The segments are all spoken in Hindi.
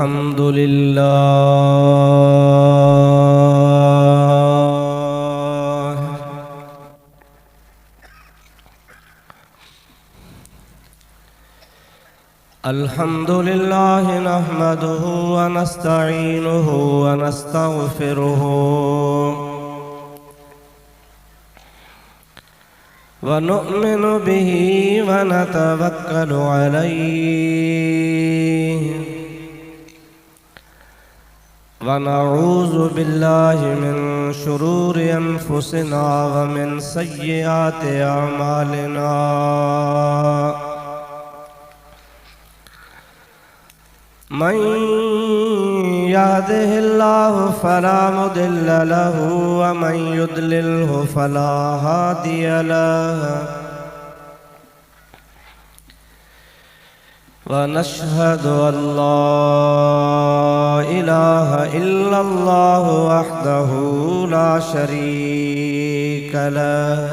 अल्हम्दुलिल्लाह अल्हम्दुलिल्लाह नहमदुहु व नस्तईनुहु व नस्तगफिरुहु व नु'मिनु बिही व नतवक्कलु अलैहि व नऊज़ु बिल्लाहि मिन शुरूरि अनफुसिना व मिन सय्यिआति अअमालिना मन यहदिहिल्लाहु फला मुदिल्ल लहु व मन युद्लिल्हु फला हादिय लहु व नशहदु अल्ला इलाहा इल्लल्लाहु वहदहु ला शरीक लहु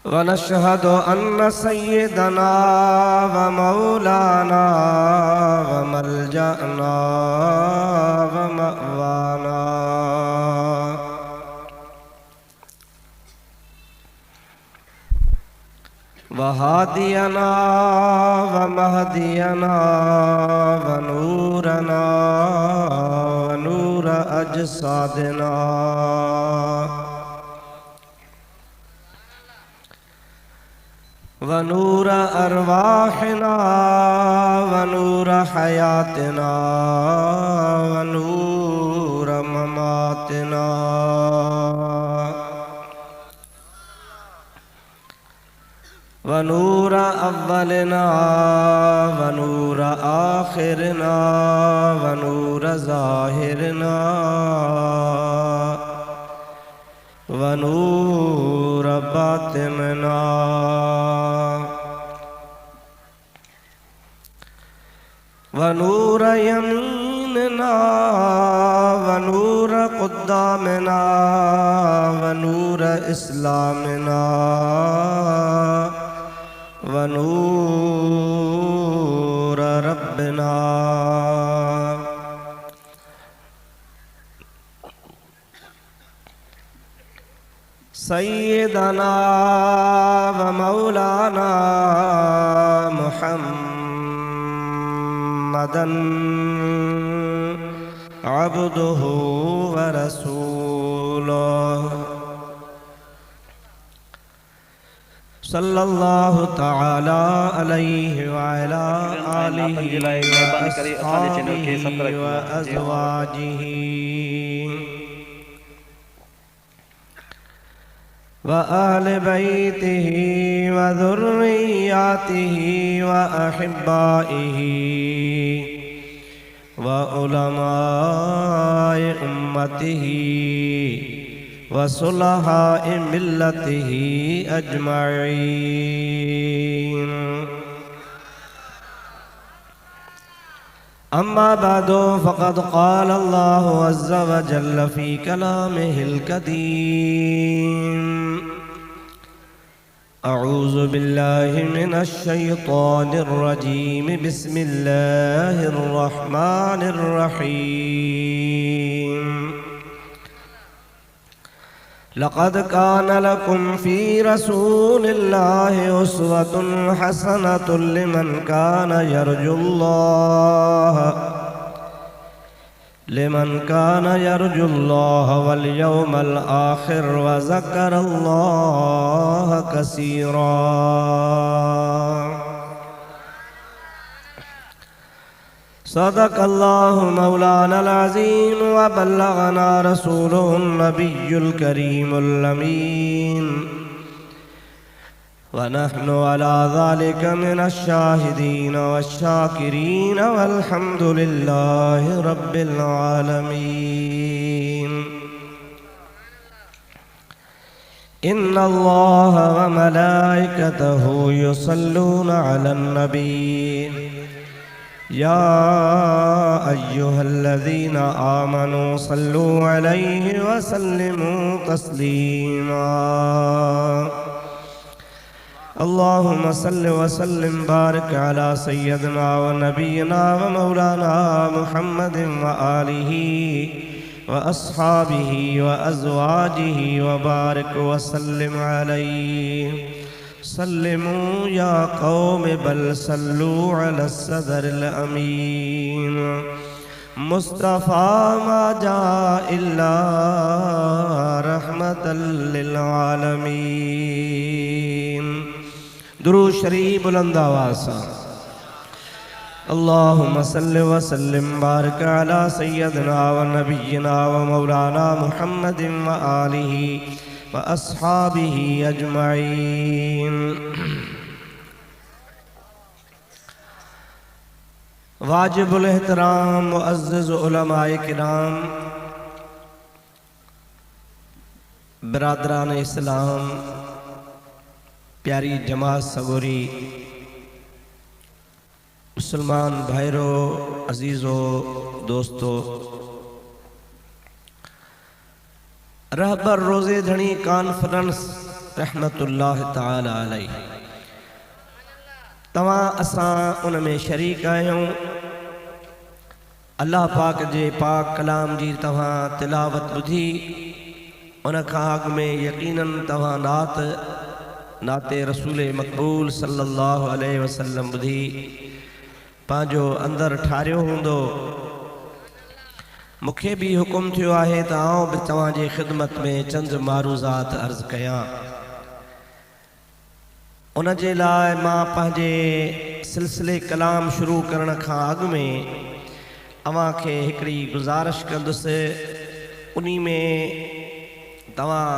व नशहदु अन्न सय्यदना व मौलाना व मलजअना व मअवाना व हादियना व महदियना व नूरना व नूर अजसादिना व नूर अरवाहिना व नूर हयातिना व नूर ममातिना व नूर अव्वलिना व नूर आखिरना व नूर ज़ाहिरना व नूर बातिनना व नूर यमीनना व नूर क़ुद्दामना व नूर इस्लामना व नूर रब्बिना सय्यदना व मौलाना मुहम्मदन अब्दुहु व रसूलुहु सल्लल्लाहु तआला अलैहि व अला आलिहि व अस्हाबिहि व अज़वाजिहि व अहले बैतिही व ज़ुर्रिय्यातिही व अहिब्बाइही व उलमाए उम्मतिही व सुलहाए मिल्लतिही अजमईन। अम्मा बादो फ़क़द क़ाल अल्लाहु अज़्ज़ व जल्ल फ़ी कलामिहिल कदीम अऊज़ु बिल्लाहि मिनश शैतानिर रजीम बिस्मिल्लाहिर रहमानिर रहीम। लक़द कान लकुम फ़ी रसूलिल्लाहि उस्वतुन हसनतुन लिमन कान यर्जुल्लाह वल यौमल आखिर व ज़करल्लाह कसीरा। सदक़ल्लाहु मौलानल अज़ीम व बल्लगना रसूलुहुन नबियुल करीमुल अमीन व नहनु अला ज़ालिका मिनश शाहिदीन वश्शाकिरीन वल्हम्दुलिल्लाहि रब्बिल आलमीन। इन्नल्लाह व मलाइकतहु युसल्लूना अलन नबी या अय्युहल्लज़ीना आमनू सल्लू अलैहि व सल्लिमू तस्लीमा। अल्लाहुम्मा सल्लि व सल्लिम बारिक अला सय्यदना व नबीना व मौलाना मुहम्मदिन व आलिही व अस्हाबिही व अज़वाजिही व बारिक व सल्लिम अलैहि। सल्लिमू या कौम बल सल्लू अला सदरिल अमीन। मुस्तफ़ा मा जा इल्ला रहमतल लिल आलमीन। दुरूद शरीफ बुलंद आवाज़ से। अल्लाहुम्मा सल्लि व सल्लिम बारिक अला सय्यदना व नबीना व मौलाना मुहम्मदिन व आलिही व अस्हाबिही अजमईन। वाजिबुल एहतराम मुअज़्ज़िज़ उलमाए किराम, बिरादरान इस्लाम, प्यारी जमात सगोरी, मुसलमान भाईरो, अजीज़ो, दोस्तों, रहबर रोज़े धनी कॉन्फ्रेंस रहमतुल्लाह ताला अलैहि तवां असां उन में शरीक आहियूं। अल्लाह पाक जे पाक कलाम जी तवां तिलावत ॿुधी उन खां अॻु में यकीनन तवां नाते रसूल मक़बूल सल्लल्लाहु अलैहि वसल्लम ॿुधी पंहिंजो अंदर ठारियो हूंदो। मूंखे भी हुकुम थियो आहे त आउं बि तव्हांजे ख़िदमत में चंद मारूज़ात अर्ज़ कयां। उन जे लाइ मां पंहिंजे सिलसिले कलाम शुरू करण खां अॻु में अवां खे हिकिड़ी गुज़ारिश कंदुसि। उन्ही में तव्हां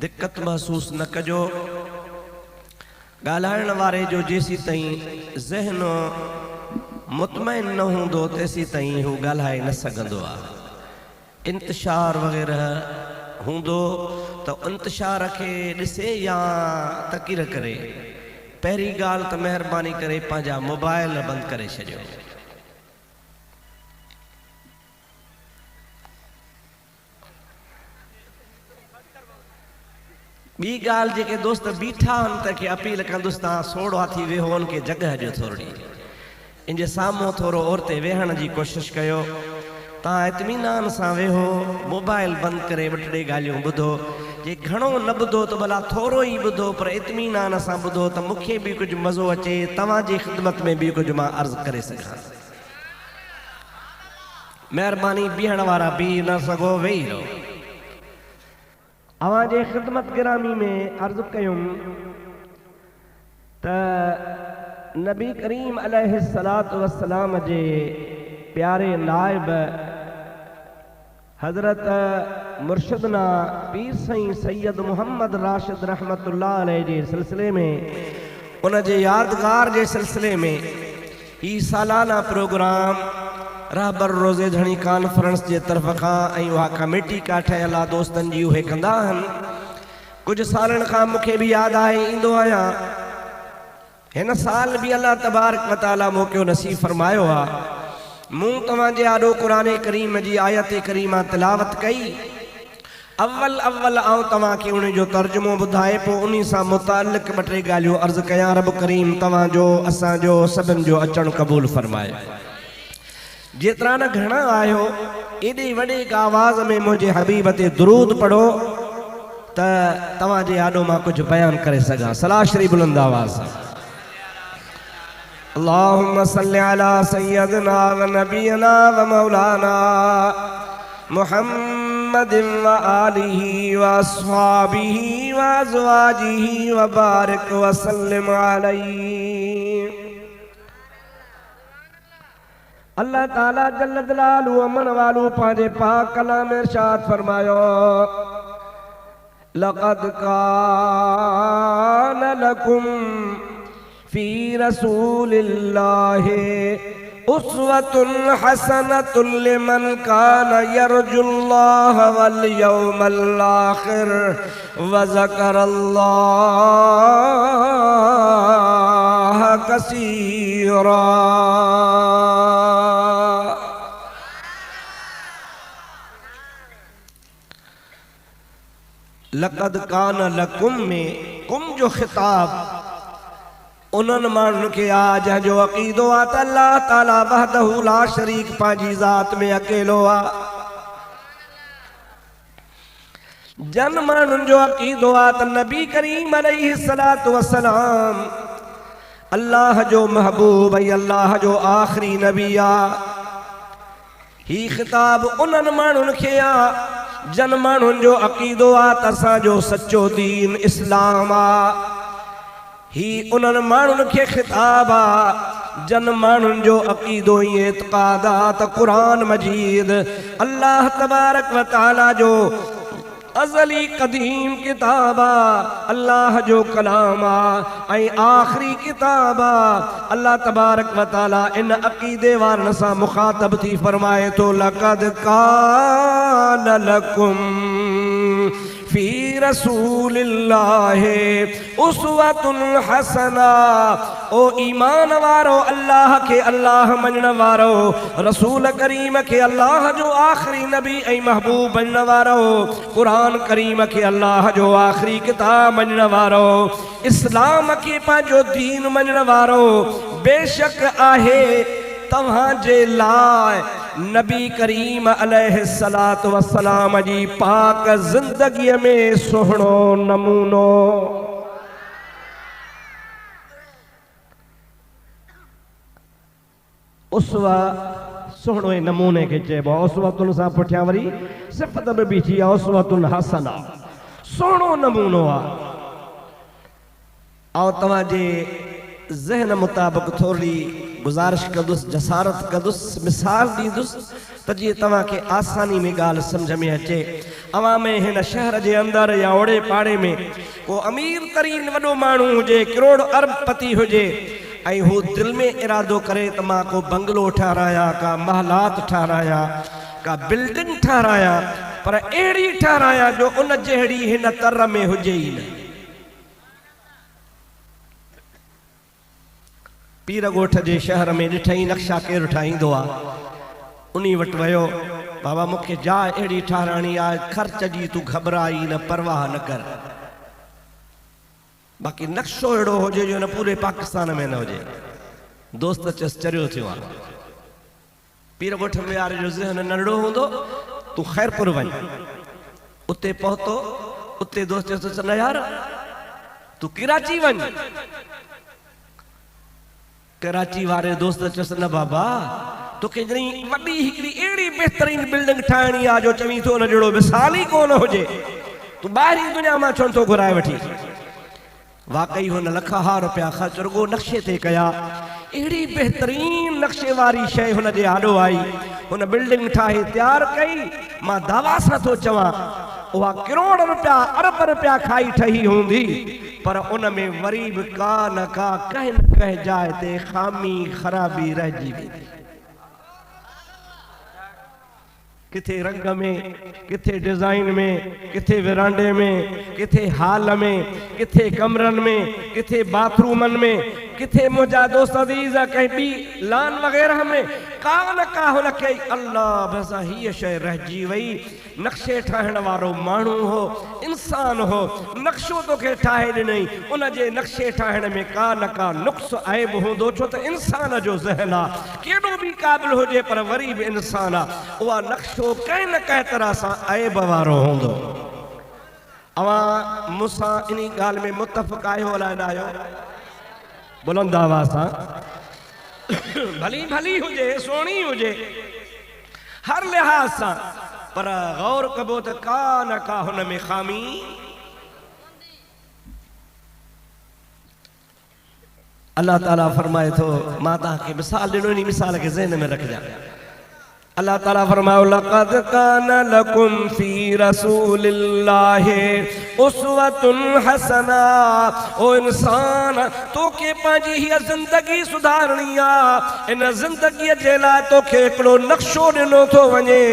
दिक्कत महसूस न कजो। ॻाल्हाइण वारे जो जेसी ताईं ज़हन मुतमइन न हूंदो तेसी ताईं हू ॻाल्हाए न सघंदो आहे। इंतशार वग़ैरह हूंदो त इंतशार खे ॾिसे या तकीर करे। पहिरीं ॻाल्हि त महिरबानी करे पंहिंजा मोबाइल बंदि करे छॾियो। ॿी ॻाल्हि जेके दोस्त बीठा आहिनि तंहिंखे अपील कंदुसि तव्हां सोढ़ा थी वेहो, उनखे जॻह ॾियो थोरी। इन जे साम्हूं थोरो औरते वेहण जी कोशिशि कयो। तव्हां इत्मीनान सां वेहो, मोबाइल बंदि करे ॿ टे ॻाल्हियूं ॿुधो। जे घणो न ॿुधो त भला थोरो ई ॿुधो, पर इत्मीनान सां ॿुधो त मूंखे बि कुझु मज़ो अचे, तव्हांजी ख़िदमत में बि कुझु मां अर्ज़ु करे सघां। महिरबानी बीहण वारा बीह न सघो वेही रहो। अवां जे ख़िदमत गिरामी में अर्ज़ु कयुमि त नबी करीम अलैहिस्सलातु वस्सलाम जे प्यारे नाइब हज़रत मुर्शिदना पीर साईं सैयद मोहम्मद राशिद रहमतुल्लाह अलैहि जे सिलसिले में, उन जे यादगार जे सिलसिले में ही सालाना प्रोग्राम रहबर रोज़े धणी कॉन्फ्रेंस जे तरफ़ खां ऐं उहा कमेटी का ठहियल आहे दोस्तनि जी, उहे कंदा आहिनि। कुझु सालनि खां मूंखे बि यादि आहे, ईंदो आहियां। हिन साल भी अल्लाह तबारक व तआला मौक़ो नसीब फरमायो आहे। मूं तव्हांजे आॾो क़ुरान करीम जी आयत करीमा तिलावत कई। अव्वल आउं तव्हांखे उन जो तर्जुमो ॿुधाए पोइ उन सां मुतालिक़ ॿ टे ॻाल्हियूं अर्ज़ु कयां। रब करीम तव्हांजो असांजो सभिनि जो अचणु क़बूल फरमाए। जेतिरा न घणा आहियो, एॾे वॾे आवाज़ में मुंहिंजे हबीब ते दुरूद पढ़ो त तव्हांजे आॾो मां कुझु बयानु करे सघां। सलाह शरीफ़ बुलंद आवाज़ सां। अल्लाहुम्मा सल्लि अला सय्यदना व नबीना व मौलाना मुहम्मदिन व आलिही व अस्हाबिही व अज़वाजिही व बारिक व सल्लिम अलैहि। अल्लाह ताला जल्ल जलालहू अमन वालू पंहिंजे पाक कलाम में इरशाद फरमायो, लक़द कान लकुम फी रसूलिल्लाहि उस्वतुन हसनतुन लिमन कान यरजुल्लाह वल यौमल आखिर व ज़करल्लाह कसीरा। लक़द कान लकुम में कुम जो खिताब उन्हनि माण्हुनि खे आ जंहिंजो अक़ीदो आहे त अल्लाह ताला वहदहू ला शरीक पंहिंजी ज़ात में अकेलो आहे। जन माण्हुनि जो अक़ीदो आहे त नबी करीम अलैहिस्सलातु वस्सलाम अल्लाह जो महबूब ऐं अल्लाह जो आख़िरी नबी आहे। ही खिताब उन्हनि माण्हुनि खे आहे जन माण्हुनि जो अक़ीदो आहे त असांजो सचो दीन इस्लाम आहे। ही उन्हनि माण्हुनि खे खिताब आहे जन माण्हुनि जो अक़ीदो ऐं एतिक़ाद आहे त क़ुरान मजीद अल्लाह तबारक व तआला जो अज़ली क़दीम किताब आहे, अल्लाह जो कलाम आहे ऐं आख़िरी किताब आहे। अल्लाह तबारक व तआला इन अक़ीदे वारनि सां मुख़ातब थी फरमाए थो लक़द कान लकुम फी रसूलिल्लाहि उस्वतुन हसना। ओ ईमान वारो अल्लाह के अल्लाह मञण वारो, रसूल करीम के अल्लाह जो आखिरी नबी ऐं महबूब मञण वारो, कुरान करीम के अल्लाह जो आखिरी किताब मञण वारो, इस्लाम के पंहिंजो दीन मञण वारो बेशक आहे तव्हांजे लाइ नबी करीम अलैहिस्सलातु वस्सलाम जी पाक ज़िंदगीअ में सुहिणो नमूनो। उसवा सुहिणे नमूने खे चइबो आहे। उसवतुन सां पुठियां वरी सिफ़त में बीठी आहे उसवतुन हसना, सुहिणो नमूनो आहे। ऐं तव्हांजे ज़हन मुताबिक़ थोरी गुज़ारिश कंदुसि, जसारत कंदुसि, मिसाल ॾींदुसि त जीअं तव्हांखे आसानी में ॻाल्हि सम्झ में अचे। अवां में हिन शहर जे अंदरि या ओड़े पाड़े में को अमीर तरीन वॾो माण्हू हुजे, करोड़ अरबपति हुजे ऐं हू दिलि में इरादो करे त मां को बंगलो ठारायां, का महलात ठारायां, का बिल्डिंग ठारायां, पर अहिड़ी ठारायां जो उन जहिड़ी हिन तर में हुजे ई न। पीर ॻोठ जे शहर में ॾिठई नक्शा केरु ठाहींदो आहे, उन वटि वियो, बाबा मूंखे जाइ अहिड़ी ठाराइणी आहे, ख़र्च जी तूं घबराई न, परवाह न कर, बाक़ी नक्शो अहिड़ो हुजे जो न पूरे पाकिस्तान में न हुजे। दोस्त चयसि चरियो थियो आहे। पीर ॻोठ में वारे जो ज़हन नंढड़ो हूंदो, तूं ख़ैरपुर वञ। उते पहुतो, उते दोस्त चयसि न यार तूं कराची वञ। कराची वारे दोस्त चयसि न बाबा तोखे जणी वॾी हिकिड़ी अहिड़ी बहितरीन बिल्डिंग ठाहिणी आहे जो चवीं थो न जहिड़ो मिसाल ई कोन हुजे, तूं ॿाहिरी दुनिया मां छो थो घुराए वठी। वाकई हुन लख रुपया ख़र्च रुगो नक्शे ते कया, अहिड़ी बहितरीन नक्शे वारी शइ हुन जे आॾो आई, हुन बिल्डिंग ठाहे तयारु कई। मां दावा सां थो चवां उहा करोड़ रुपया अरब रुपया खाई ठही हूंदी, पर उन में वरी बि का न का कंहिं न कंहिं जाइ ते ख़ामी ख़राबी रहिजी वेंदी। किथे रंग में, किथे डिज़ाइन में, किथे विरांडे में, किथे हाल में, किथे कमरनि में, किथे बाथरूमनि में, किथे मुंहिंजा दोस्त अज़ीज़ कहीं ॿी लान वग़ैरह में का न का हुनखे अल्लाह बस हीअ शइ रहिजी वई। नक्शे ठाहिण वारो माण्हू हो, इंसान हो, नक्शो तोखे ठाहे ॾिनई, उन जे नक्शे ठाहिण में का न का नुक्स ऐब हूंदो, छो त इंसान जो ज़हन आहे, केॾो बि क़ाबिल हुजे पर वरी बि इंसान आहे, उहा नक्शो कंहिं न कंहिं तरह सां ऐब वारो हूंदो। अवां मूंसां इन ॻाल्हि में मुतफ़िक़ आहियो अलाए न आहियो? बुलंद आवाज़ सां भली भली हुजे, सोणी हुजे, हर लिहाज़ सां, पर गौर कबो त का न का हुन में ख़ामी। अल्लाह ताला फरमाए थो, मां तव्हांखे मिसाल ॾिनो, इन मिसाल खे ज़हन में रखिजां। अल्लाह ताला फरमायो लक़द कान लकुम फी रसूलिल्लाहि उस्वतुन हसना। ओ इंसान तोखे पंहिंजी हीअ ज़िंदगी सुधारणी आहे, इन ज़िंदगीअ जे लाइ तोखे हिकिड़ो नक्शो ॾिनो थो वञे।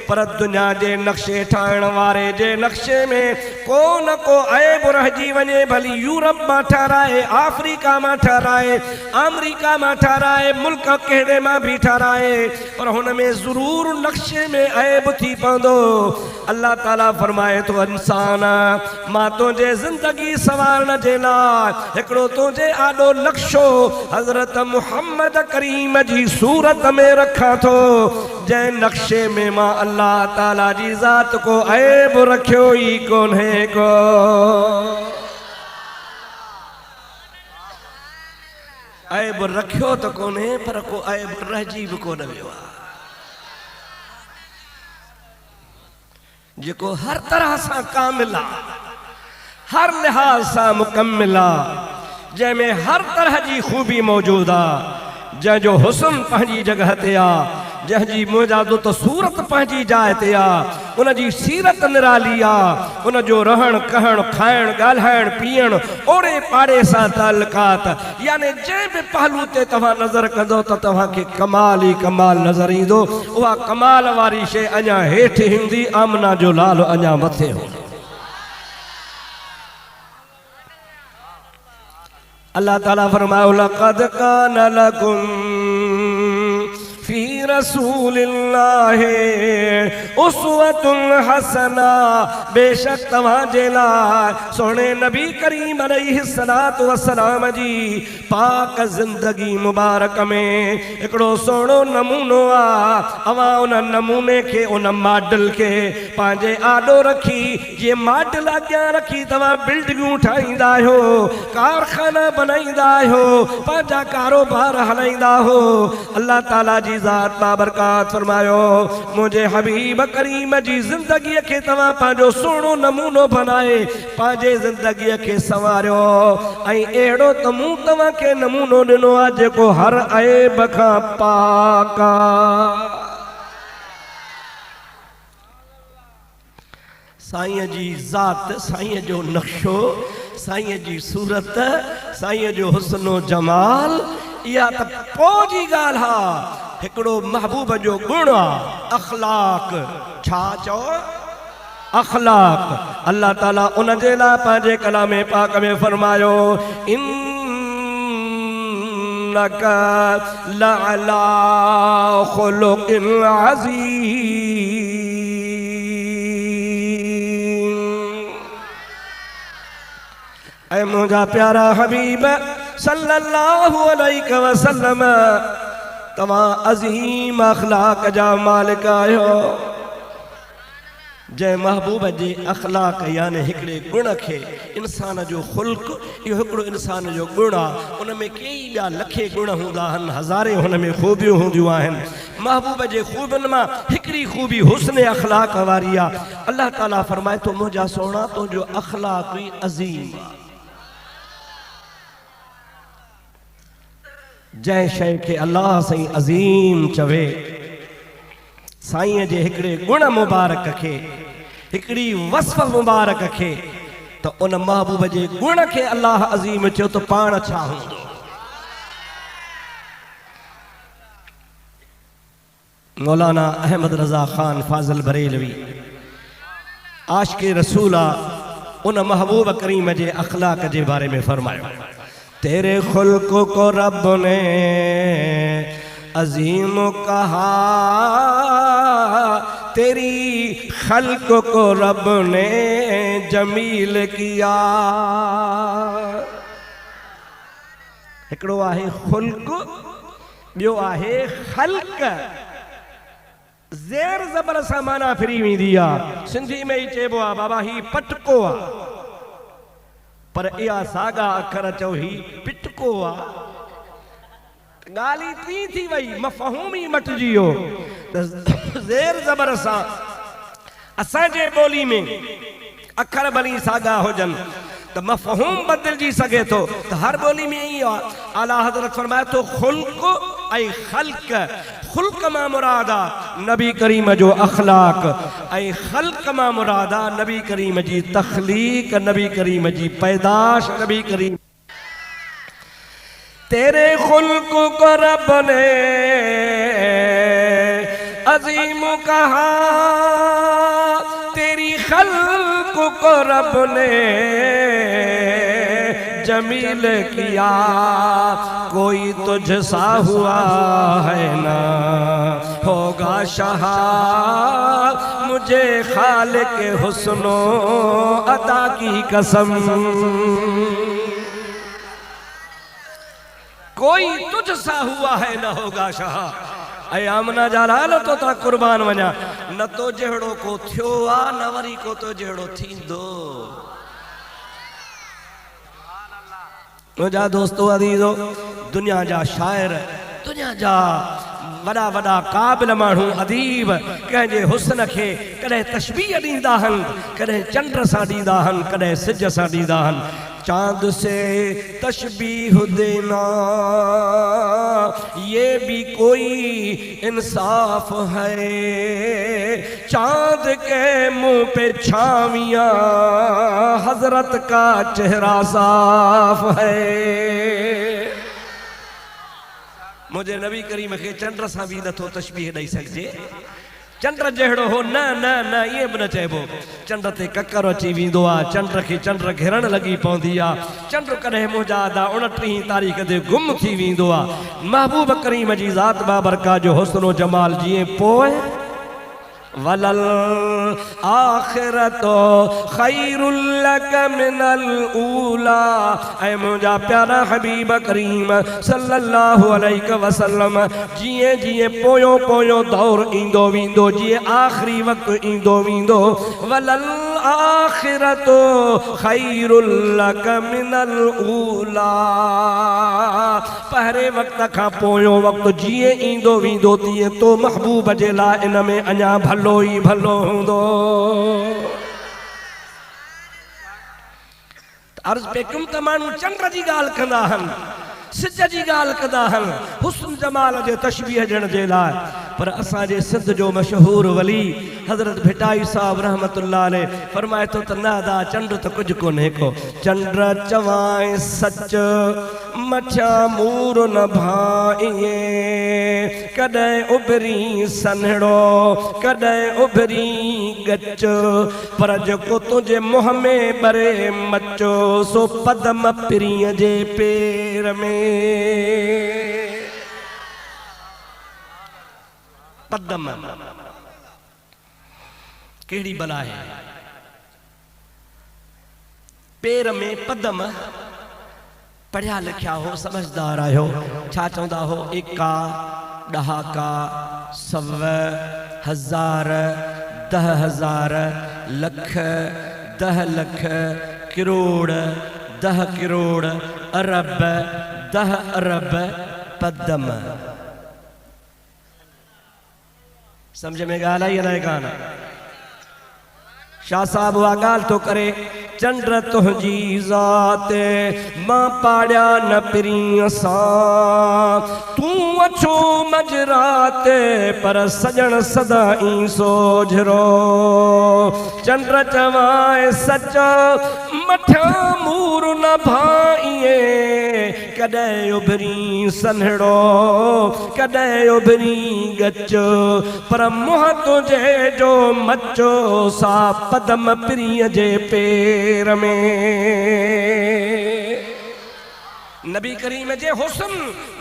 पर दुनिया जे नक्शे ठाहिण वारे जे नक्शे में को न को ऐब रहिजी वञे, भली यूरोप मां ठाराए, अफ्रीका मां ठाराए, अमेरिका मां ठाराए, मुल्क कहिड़े मां भी ठाराए, पर हुन में ज़रूर नक्शे में ऐब थी पवंदो। अल्लाह ताला फरमाए तो इंसान मां तुंहिंजे ज़िंदगी सवारण जे लाइ हिकिड़ो तुंहिंजे आॾो नक्शो हज़रत मुहम्मद करीम जी सूरत में रखां थो, जंहिं नक्शे में मां अल्लाह ताला जी ज़ात को ऐब रखियो ई कोन्हे को। ऐब रखियो तो कोन्हे, पर को ऐब रहिजी भी कोन वियो आहे, जेको हर तरह सां कामिल आहे, हर लिहाज सां मुकम्मिल आहे, जंहिंमें हर तरह जी खूबी मौजूद आहे, जंहिंजो हुस्न पंहिंजी जगह ते आहे, जंहिंजी मुजादत सूरत पंहिंजी जाइ ते आहे, उनजी सीरत निराली आहे, उनजो रहण कहण खाइण ॻाल्हाइण पीअण ओड़े पाड़े सां ताल्लुकात, यानी जंहिं बि पहलू ते तव्हां नज़र कंदो त तव्हांखे कमाल ई कमाल नज़र ईंदो। उहा कमाल वारी शइ अञा हेठि हूंदी, आमना जो लाल अञा मथे हूंदो। अल्लाह ताला फरमायो लक़द कान लकुम फी रसूलिल्लाहि उस्वतुन हसना, बेशक तव्हांजे लाइ सोने नबी करीम अलैहिस्सलातु वस्सलाम जी पाक ज़िंदगी मुबारक में हिकिड़ो सुहिणो नमूनो आहे। अवां उन नमूने खे उन मॉडल खे पंहिंजे आॾो रखी, जीअं मॉडल अॻियां रखी तव्हां बिल्डिंगूं ठाहींदा आहियो, कारखाना बनाईंदा आहियो, पंहिंजा कारोबार हलाईंदा हो। अल्लाह ताला जी ज़ात बाबरकात फरमायो मुझे हबीब करीम जी ज़िंदगी के तव्हां पंहिंजो सुहिणो नमूनो बनाए पंहिंजे ज़िंदगी के संवारियो, ऐं अहिड़ो त मूं तव्हांखे नमूनो ॾिनो आहे जेको हर ऐब खां पाक आहे। साईं जी ज़ात, साईं जो नक्शो, साईं जी सूरत, साईं जो हुस्नो जमाल, इहा त पोइ जी ॻाल्हि आहे। हिकिड़ो महबूब जो गुण आहे अखलाक। छा चओ? अखलाक। अल्लाह ताला उन जे लाइ पंहिंजे कलामे पाक में फरमायो इन्नका लअला खुलुकिन अज़ीम। ऐ मुंहिंजा प्यारा हबीब सल्लल्लाहु अलैहि वसल्लम, तव्हां अज़ीम अखलाक जा मालिक आहियो। जंहिं महबूब जे अखलाक यानी हिकिड़े गुण खे इंसान जो ख़ुल्क, इहो हिकिड़ो इंसान जो गुण आहे। उन में कई ॿिया लखे गुण हूंदा आहिनि, हज़ारे हुन में ख़ूबियूं हूंदियूं आहिनि। महबूब जे ख़ूबियुनि मां हिकिड़ी ख़ूबी हुस्न अखलाक वारी आहे। अल्लाह ताला फरमाए थो मुंहिंजा सोना तुंहिंजो अखलाक ई अज़ीम आहे। जंहिं शइ खे अल्लाह साईं अज़ीम चवे, साईं जे हिकिड़े गुण मुबारक खे, हिकिड़ी वस्फ़ मुबारक खे, त उन महबूब जे गुण खे अल्लाह अज़ीम चयो त पाण छा हूंदो। मौलाना अहमद रज़ा ख़ान फाज़िल बरेलवी आशिक़े रसूल उन महबूब करीम जे अखलाक जे बारे में फरमायो, तेरे खुल्क को रब ने अजीम कहा, तेरी खल्क को रब ने जमील किया। हिकिड़ो आहे खुल्क, ॿियो आहे खल्क। ज़ेर ज़बर सां माना फिरी वेंदी आहे। सिंधी में ई चइबो आहे बाबा ही पटको आहे, पर इहा सागा अखर चओ ही पिटको आहे। ॻाल्हि ई थी वई, मफ़हूम ई मटिजी वियो। त ज़ेर ज़बर सां असांजे ॿोली में अखर भली सागा हुजनि त मफ़हूम बदिलजी सघे थो, त हर ॿोली में ई आहे। आला हज़रत फरमाए थो खुल्क ऐं ख़ल्क। खुल्क मां मुराद आहे नबी करीम जो अखलाक, ऐं ख़ल्क मां मुराद आहे नबी करीम जी तख़लीक, नबी करीम जी पैदाश, नबी करीम। तेरे खुल्क को रब ने अजीम कहा तेरी खल्क को रब ने जमील किया, कोई तुझसा हुआ है ना होगा शाह, मुझे खालिक के हुस्नो अता की कसम। कोई तुझसा हुआ है ना होगा शाह, ऐ आमना जालाल तो ता कुर्बान वञा, न तो जहिड़ो को थियो आ न वरी को तो जहिड़ो थींदो। मुझा दोस्तो अदीजो, दुनिया जा शायर, दुनिया जा वड़ा वड़ा काबिल माण्हू अदीब कंहिंजे हुस्न खे कॾहिं तशबीह ॾींदा आहिनि, कॾहिं चंड सां ॾींदा आहिनि, कॾहिं सिज सां ॾींदा आहिनि। चांद से तशबीह देना ये भी कोई इंसाफ है, चांद के मुंह पे छावियां हजरत का चेहरा साफ है। मुझे नबी करीम के चंड सां भी नथो तशबीह ॾेई सघिजे, चंड जहिड़ो हो न न न ये भी न चइबो। चंड ते ककर अची वेंदो आहे, चंड खे चंड घेरण लगी पवंदी आहे, चंड कॾहिं मुंहिंजा 29 तारीख़ ते गुम थी वेंदो आहे। महबूब करीम जी ज़ात बाबरका जो हुस्नो जमाल जीअं पोइ वलल आखिरतो खैरुल लक मिनल ऊला, ऐ मुंहिंजा प्यारा हबीब करीम सल्लल्लाहु अलैहि वसल्लम जीअं जीअं पोयों पोयों दौर ईंदो वेंदो, जीअं आख़िरी वक़्तु ईंदो वेंदो, वलल आखिरतो खैरुल लक मिनल ऊला, पहिरें वक़्त खां पोयों वक़्तु जीअं ईंदो वेंदो तीअं तो महबूब जे लाइ इन में अञा भलो ही भलो हूंदो। अर्ज़ पे कम त माण्हू चंड जी ॻाल्हि कंदा आहिनि, सिज जी ॻाल्हि कंदा आहिनि, हुस्न जमाल जे तशबीह ॾियण जे लाइ, पर असांजे सिंध जो मशहूर वली हज़रत भिटाई साहब रहमतुल्लाह अलैह फरमाए तो त नादा चंड त कुछ कोन्हे को, चंड चवाए सच मछा मूर न भाइए, कॾहिं उभरी सन्हड़ो कॾहिं उभरी गच, पर जेको तुंहिंजे मुंह में बरे मचो सो पदम पिरीअ जे पेर में। पदम केड़ी बला है, पेर में पदम, पढ़िया लिखिया हो समझदार आयो, छा चवंदा हो, एका ॾहाका सव हज़ार 10,000 लख 10 लख करोड़ 10 करोड़ अरब 10 अरब पदम। समझ में ॻाल्हि आई अलाए कान? शाह साहब उहा ॻाल्हि थो करे, चंड तुंहिंजी ज़ात मां पाड़िया न पिरीअ सां, तूं अछो मजरात पर सजण सदाई सोझरो, चंड चवाए सच मठा मूर न भाइए, कॾहिं उभरी सन्हड़ो कॾहिं उभरी गच, पर मुंह तुंहिंजे जो मचो सा पदम पिरीअ जे पेर में। नबी करीम जे हुस्न,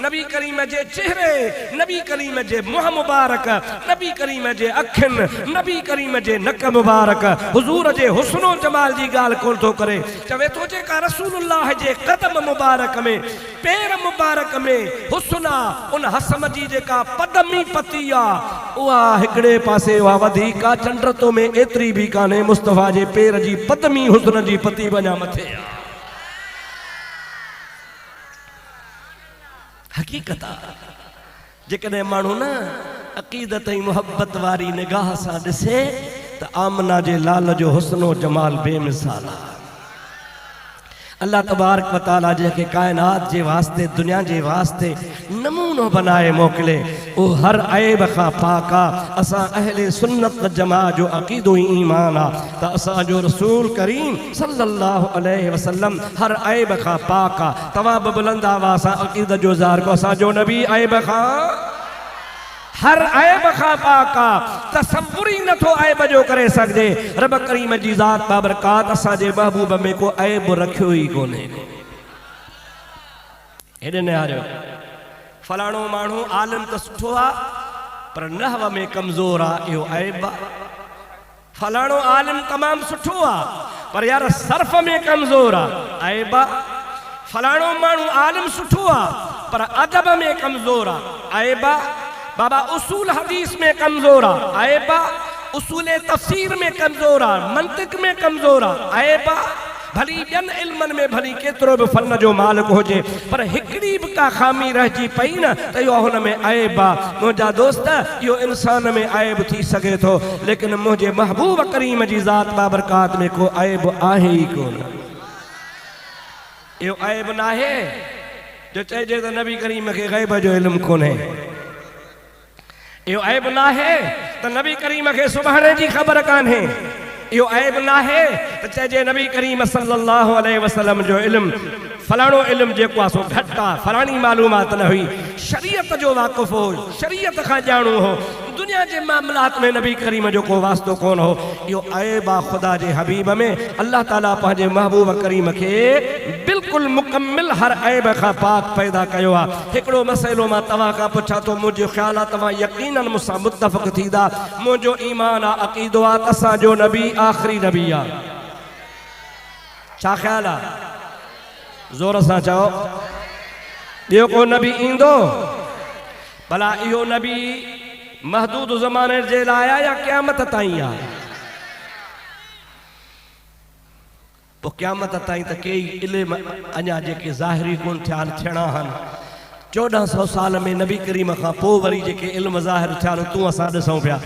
नबी करीम जे चेहरे, नबी करीम जे मुंह मुबारक, नबी करीम जे अखियुनि, नबी करीम जे नक मुबारक, हुजूर जे हुस्नो जमाल जी ॻाल्हि कोन थो करे, चवे थो जेका रसूलुल्लाह जे कदम मुबारक में पेर मुबारक में हुस्न आ, उन हसम जी जेका पदमी पती आ उहा हिकिड़े पासे उहा वधीक आ, चंड तो में एतिरी बि कान्हे, मुस्तफ़ा जे पेर जी पदमी हुस्न जी पती वञा मथे आ। हकीकत जेकॾहिं माण्हू न अक़ीदत ऐं मुहब्बत वारी निगाह सां ॾिसे त आमना जे लाल जो हुस्नो जमाल बेमिसाल आहे। अल्लाह तबारक व तआला जेके कायनात जे वास्ते दुनिया जे वास्ते नमूनो बनाए मोकिले, वो हर ऐब खां पाक आहे। असां अहले सुन्नत व जमात जो अक़ीदो ई ईमान आहे त असांजो रसूल करीम सल्लल्लाहु अलैहि वसल्लम हर ऐब खां पाक आहे। तव्हां बि बुलंद आवाज़ सां अक़ीदत जो इज़हार को, असांजो नबी ऐब खां हर ऐब खां पाक तसव्वुर ही नथो ऐब जो करे सघजे। रब करीम जी ज़ात बाबरकात असांजे महबूब में को ऐब रखियो ही कोन्हे। हेॾे न हारियो फलाणो माण्हू आलिम त सुठो आहे पर नहव में कमज़ोर आहे, इहो ऐब आहे। फलाणो आलिम तमामु सुठो आहे पर यार सर्फ में कमज़ोर आहे, ऐब आहे। फलाणो माण्हू आलिम सुठो आहे पर अदब में कमज़ोर आहे, ऐब आहे। बाबा उसूल हदीस में कमज़ोर आहे, ऐब आहे। उसूल तफसीर में कमज़ोर आहे, मंतिक में कमज़ोर आहे, ऐब आहे। भली ॿियनि इल्मनि में भली केतिरो बि फन जो मालिक हुजे पर हिकिड़ी बि का ख़ामी रहिजी पई न त इहो हुन में ऐब आहे। मुंहिंजा दोस्त, इहो इंसान में ऐब थी सघे थो लेकिन मुंहिंजे महबूब करीम जी ज़ात बाबरकात में को ऐब आहे ई कोन। इहो ऐब न आहे जो चइजे त नबी करीम खे ग़ैब जो इल्मु कोन्हे। इहो ऐब न आहे त नबी करीम खे सुभाणे जी ख़बर कान्हे। इहो ऐब न आहे त चइजे नबी करीम सल्लल्लाहु अलैहि वसल्लम जो इल्मु फलाणो इल्मु जेको आहे सो घटि आहे, फलाणी मालूमात न हुई। शरीयत जो वाक़ुफ़ हो, शरीयत खां ॼाणू हो, दुनिया जे मामलात में नबी करीम जो को वास्तो कोन हो। इहो ऐब आहे ख़ुदा जे हबीब में। अल्लाह ताला पंहिंजे महबूब करीम खे बिल्कुलु मुकमिल हर ऐब खां पाक पैदा कयो आहे। हिकिड़ो मसइलो मां तव्हां खां पुछां थो, मुंहिंजो ख़्यालु आहे तव्हां यकीनन मूंसां मुतफ़िक़ थींदा। मुंहिंजो ईमान आहे, अक़ीदो आहे त असांजो नबी आख़िरी नबी आहे। छा ख़्यालु आहे? ज़ोर सां चओ। ॿियो को नबी ईंदो? भला इहो नबी महदूद ज़माने जे लाइ आहे या क़यामत ताईं आहे? पोइ क़यामत ताईं त कई इल्म अञा जेके ज़ाहिरी कोन थिया थियणा आहिनि। 1400 साल में नबी करीम खां पोइ वरी जेके इल्म ज़ाहिर थिया तूं असां ॾिसूं पिया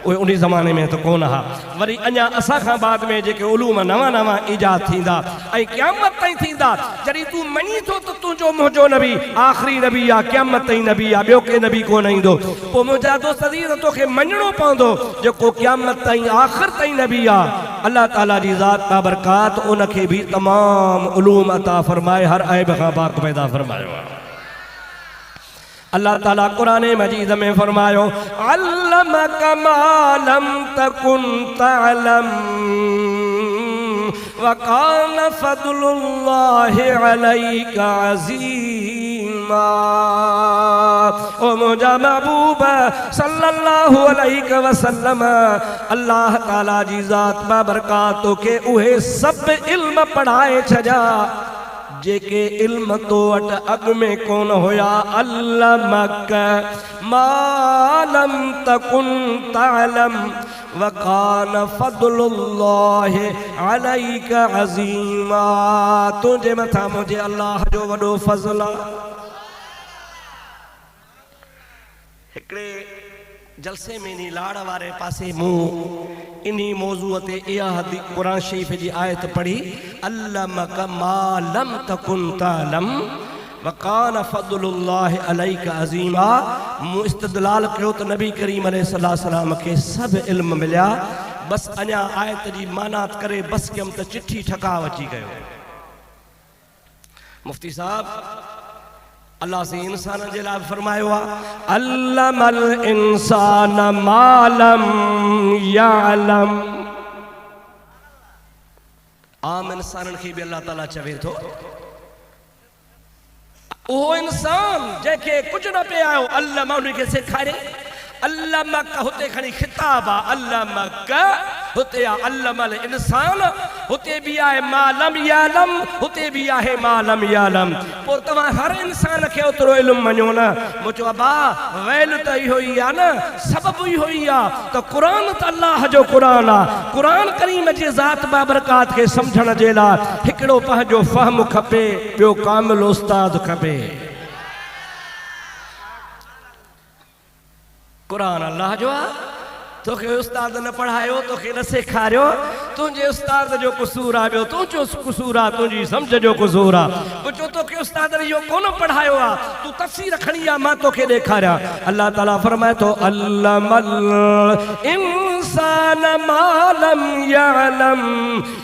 उहे उन ज़माने में त कोन हा। वरी अञा असां खां बाद में जेके उलूम नवां नवां ईजाद थींदा ऐं क़यामत ताईं थींदा। जॾहिं तूं मञी थो त तुंहिंजो मुंहिंजो नबी आख़िरी नबी आहे, क़यामत ताईं नबी आहे, ॿियो के नबी कोन ईंदो, पोइ मुंहिंजा दोस्त अज़ीज़ तोखे मञणो पवंदो जेको क़यामत ताईं आख़िर ताईं नबी आहे। अल्लाह ताला जी ज़ात बाबरकात उनखे बि तमामु उलूम अता फरमाए, हर ऐब खां पाक पैदा फरमायो आहे। अल्लाह ताला कुरान मजीद में फरमायो, अल्लमक मा लम तकुन तअलम व कान फज़लुल्लाहि अलैका अज़ीमा। ओ मुझा महबूब सल्लल्लाहु अलैहि वसल्लम, अल्लाह ताला जी ज़ात बाबरकात के उहे सब इल्म पढ़ाए छजा जेके इल्म तो वट अग में कौन होया। अल्लमक मा लम तकुन तअलम व कान फज़लुल्लाहि अलैका अज़ीमा। तुझे मथा मुझे अल्लाह जो वडो फज़ल आहे। हिकड़े जलसे में नी लाड़ वारे पासे मूं इन्हीं मौजूअ ते इहा हदीस कुरान शरीफ जी आयत पढ़ी, अल्लमक मा लम तकुन तअलम व कान फज़लुल्लाहि अलैका अज़ीमा। मूं इस्तदलाल कयो त नबी करीम अलैहिस्सलाम खे सभु इल्म मिलिया, बस अञा आयत जी मानात करे बस कयमि त चिट्ठी ठकाव अची गयो। मुफ्ती साहब अल्लाह से इंसान जे लाइ फरमायो आहे, अल्लमल इंसान मा लम यअलम। आम इंसाननि खे बि अल्लाह ताला चवे थो, उहो इंसान जंहिंखे कुझु न पियो आयो अल्लम उनखे सेखारे। अल्लमक हुते खणी खिताब आहे, अल्लमक हुते आहे अल्लमल इंसान, हुते भी आहे मालम यालम, हुते भी आहे मालम यालम। पोइ तव्हां हर इंसान खे ओतिरो इल्मु मञो न। मूं चयो अबा वैल त इहो ई आहे न, सबबु इहो ई आहे त क़ुरान त अल्लाह जो क़ुरान आहे। क़ुरान करीम जी ज़ात बाबरकात खे सम्झण जे लाइ हिकिड़ो पंहिंजो फ़हम खपे, ॿियो कामिल उस्ताद खपे। कुरान अल्लाह जो आहे, तोखे उस्ताद न पढ़ायो, तोखे न सेखारियो, तुंहिंजे उस्ताद जो कसूर आहे, ॿियो तुंहिंजो कसूर आहे, तुंहिंजी सम्झ जो कसूर आहे। पुछो तोखे उस्ताद ने इहो कोन पढ़ायो आहे, तूं तफ़सीर खणी आ, मां तोखे ॾेखारियां। अल्लाह ताला फरमाए थो, अल्लमल इंसान मा लम यअलम,